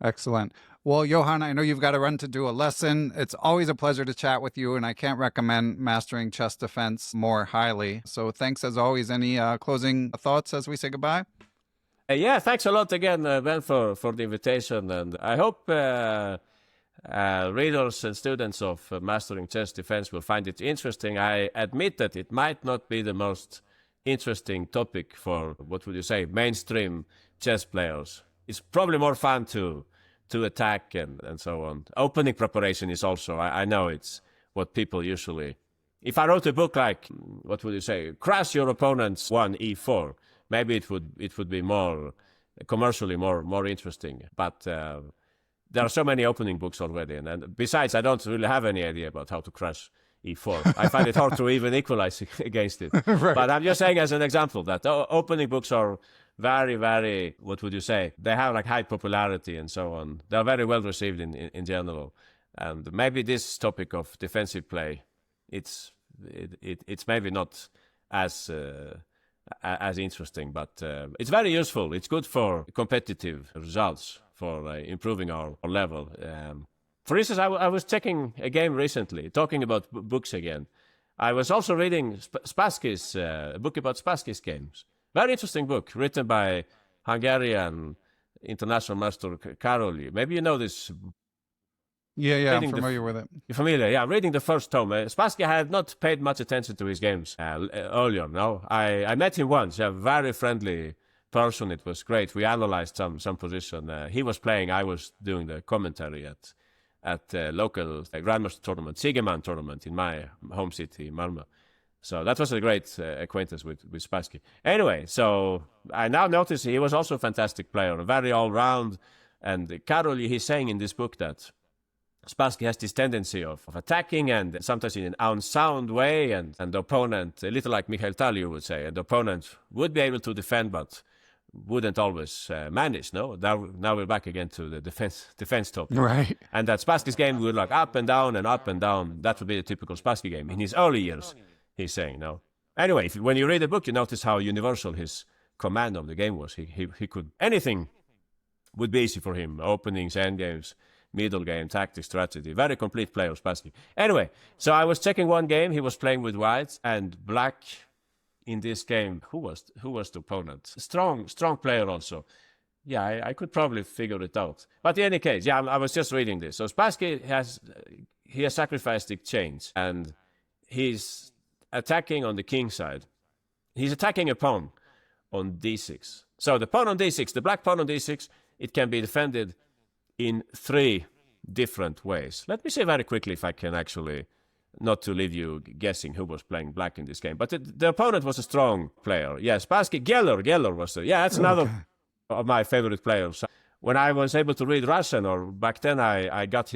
Excellent. Well, Johan, I know you've got to run to do a lesson. It's always a pleasure to chat with you, and I can't recommend Mastering Chess Defense more highly. So thanks as always. Any closing thoughts as we say goodbye?
Thanks a lot again, Ben, for the invitation. And I hope readers and students of Mastering Chess Defense will find it interesting. I admit that it might not be the most interesting topic for, what would you say, mainstream chess players. It's probably more fun to attack and so on. Opening preparation is also, I know it's what people usually... If I wrote a book like, what would you say, crush your opponent's 1 e4, maybe it would be more commercially more interesting. But there are so many opening books already. And besides, I don't really have any idea about how to crush e4. I find it hard to even equalize against it. Right. But I'm just saying as an example that opening books are very, very, what would you say? They have like high popularity and so on. They're very well received in general. And maybe this topic of defensive play, it's maybe not as interesting, but it's very useful. It's good for competitive results, for improving our level. For instance, I was checking a game recently, talking about books again. I was also reading Spassky's a book about Spassky's games. Very interesting book, written by Hungarian international master Caro. Maybe you know this.
Yeah, I'm familiar with it.
You're familiar? Yeah, I'm reading the first tome. Spassky had not paid much attention to his games earlier, no? I met him once, a very friendly person. It was great. We analyzed some position. He was playing. I was doing the commentary at local Grandmaster tournament, Sigeman tournament in my home city, Malmö. So that was a great acquaintance with Spassky. Anyway, so I now notice he was also a fantastic player, very all-round. And Karol, he's saying in this book that Spassky has this tendency of attacking and sometimes in an unsound way, and the opponent, a little like Michael Talio would say, and the opponent would be able to defend but wouldn't always manage, no? Now we're back again to the defense topic.
Right.
And that Spassky's game would like up and down and up and down. That would be a typical Spassky game in his early years, he's saying, no? Anyway, when you read the book, you notice how universal his command of the game was. He could, anything would be easy for him. Openings, endgames, middle game, tactics, strategy. Very complete player, Spassky. Anyway, so I was checking one game. He was playing with white and black in this game. Who was the opponent? Strong player also. Yeah, I could probably figure it out. But in any case, yeah, I was just reading this. So Spassky has sacrificed the chains and he's attacking on the king side. He's attacking a pawn on d6. So the pawn on d6, the black pawn on d6, it can be defended in 3 different ways. Let me say very quickly if I can actually, not to leave you guessing who was playing black in this game. But the opponent was a strong player. Yes, Spassky, Geller was there. Yeah, that's another of my favorite players. When I was able to read Russian, or back then I got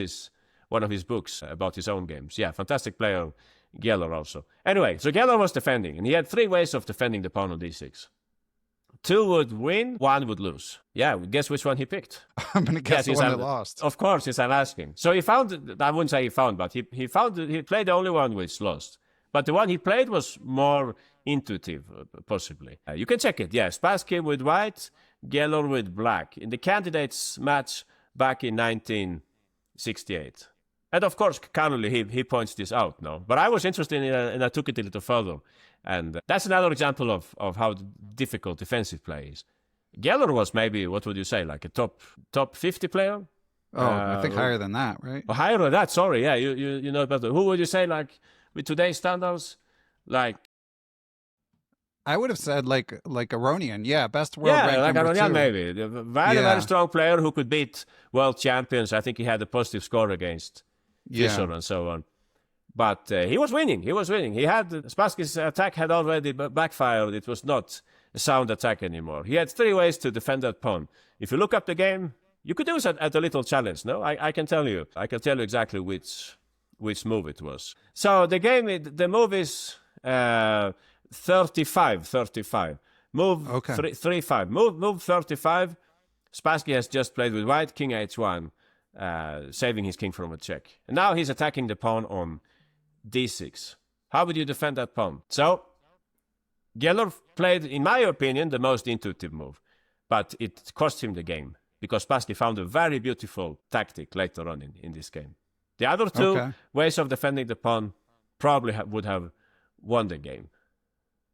one of his books about his own games. Yeah, fantastic player, Geller also. Anyway, so Geller was defending, and he had 3 ways of defending the pawn on d6. 2 would win, 1 would lose. Yeah, guess which one he picked?
I'm going to guess the one that lost.
Of course, yes, I'm asking. So he found, I wouldn't say he found, but he played the only one which lost. But the one he played was more intuitive, possibly. You can check it, yes. Spassky with white, Geller with black. In the candidates match back in 1968. And of course, currently he points this out now. But I was interested in it, and I took it a little further. And that's another example of how difficult defensive play is. Geller was maybe, what would you say, like a top 50 player?
Oh, I think higher than that, right?
Oh, higher than that, sorry. Yeah, you know better. Who would you say, like, with today's standards? Like,
I would have said like Aronian. Yeah, best world rank
like
number
Aronian
2.
maybe. Very strong player who could beat world champions. I think he had a positive score against Fischer and so on. But he was winning. He had Spassky's attack had already backfired. It was not a sound attack anymore. He had 3 ways to defend that pawn. If you look up the game, you could do it at a little challenge. No, I can tell you. I can tell you exactly which move it was. So the game, the move is 35. Move 3-5. Move 35. Spassky has just played with white, king h1, saving his king from a check. And now he's attacking the pawn on d6. How would you defend that pawn? So, Geller played, in my opinion, the most intuitive move. But it cost him the game, because Spassky found a very beautiful tactic later on in this game. The other 2 ways of defending the pawn probably would have won the game.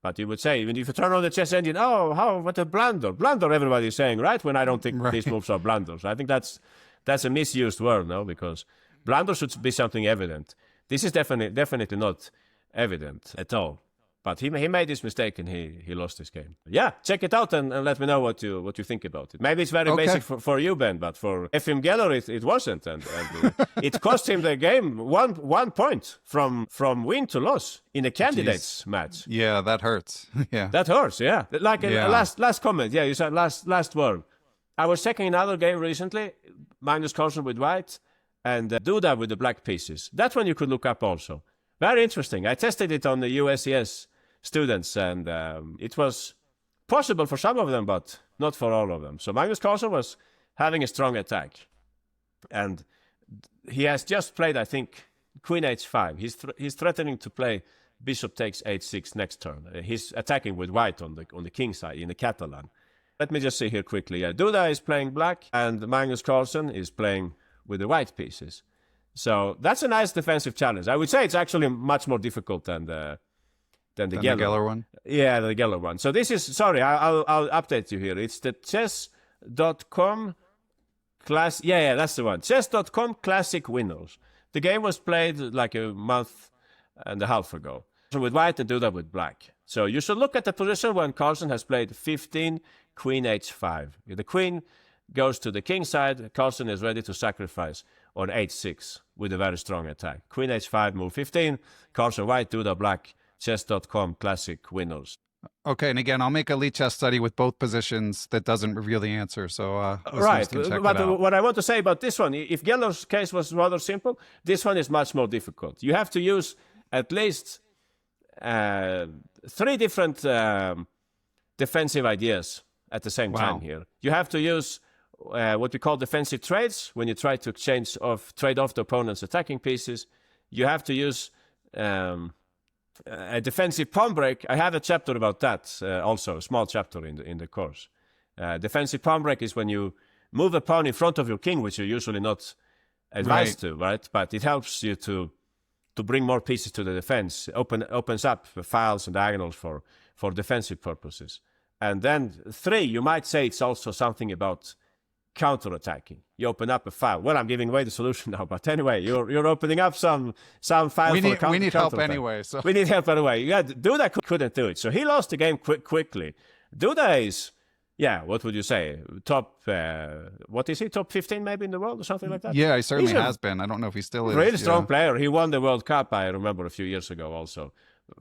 But you would say, even if you turn on the chess engine, what a blunder. Blunder, everybody's saying, right? When I don't think these moves are blunders. I think that's a misused word, no? Because blunder should be something evident. This is definitely not evident at all. But he made this mistake and he lost this game. Yeah, check it out and let me know what you think about it. Maybe it's very basic for you, Ben, but for Efim Geller it wasn't. And it cost him the game 1 point from win to loss in a candidates match.
Yeah, that hurts. Yeah.
That hurts, yeah. Like last comment. Yeah, you said last word. I was checking another game recently, Magnus Carlsen with white, and Duda with the black pieces. That one you could look up also. Very interesting. I tested it on the USCS students, and it was possible for some of them, but not for all of them. So Magnus Carlsen was having a strong attack. And he has just played, I think, queen h5. He's threatening to play bishop takes h6 next turn. He's attacking with white on the king side in the Catalan. Let me just see here quickly. Duda is playing black, and Magnus Carlsen is playing with the white pieces. So that's a nice defensive challenge. I would say it's actually much more difficult than the Geller
one.
Yeah, the Geller one. So this is, sorry, I'll update you here. It's the chess.com class. Yeah, that's the one. Chess.com classic winners. The game was played like a month and a half ago. So with white and Duda with black. So you should look at the position when Carlsen has played 15, queen h5. If the queen goes to the king side, Carlsen is ready to sacrifice on h6 with a very strong attack. Queen h5, move 15, Carlsen white, Duda black, chess.com, classic winners.
Okay, and again, I'll make a Lichess study with both positions that doesn't reveal the answer, so
right.
Can check
but
it out.
What I want to say about this one, if Geller's case was rather simple, this one is much more difficult. You have to use at least 3 different defensive ideas at the same time here. You have to use what we call defensive trades, when you try to trade off the opponent's attacking pieces. You have to use a defensive pawn break. I have a chapter about that also, a small chapter in the course. Defensive pawn break is when you move a pawn in front of your king, which you're usually not advised to, right? But it helps you to bring more pieces to the defense. Opens up files and diagonals for defensive purposes. And then 3, you might say it's also something about counter-attacking. You open up a file. Well, I'm giving away the solution now, but anyway, you're opening up some file
we need help anyway. So
we need help anyway. Yeah, Duda couldn't do it, so he lost the game quickly. Duda is, what would you say? Top, what is he? Top 15 maybe in the world or something like that?
Yeah, he certainly has been. I don't know if he still is.
Really strong player. He won the World Cup, I remember, a few years ago also.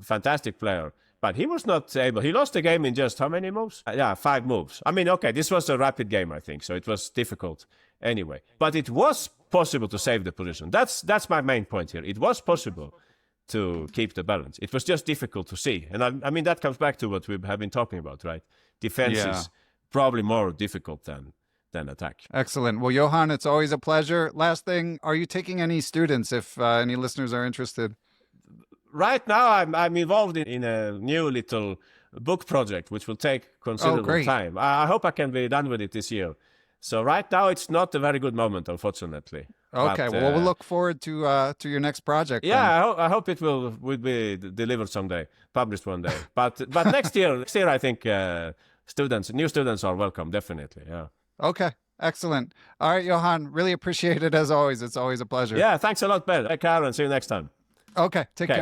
Fantastic player. But he was not able. He lost the game in just how many moves? 5 moves. I mean, okay, this was a rapid game, I think, so it was difficult anyway. But it was possible to save the position. That's my main point here. It was possible to keep the balance. It was just difficult to see. And I mean, that comes back to what we have been talking about, right? Defense is probably more difficult than attack.
Excellent. Well, Johan, it's always a pleasure. Last thing, are you taking any students if any listeners are interested?
Right now, I'm involved in a new little book project, which will take considerable time. I hope I can be done with it this year. So right now, it's not a very good moment, unfortunately.
Okay, well, we'll look forward to your next project.
Yeah, I hope it will be delivered someday, published one day. But next year, I think new students are welcome, definitely. Yeah.
Okay, excellent. All right, Johan, really appreciate it as always. It's always a pleasure.
Yeah, thanks a lot, Ben. Take care and see you next time.
Okay, take care.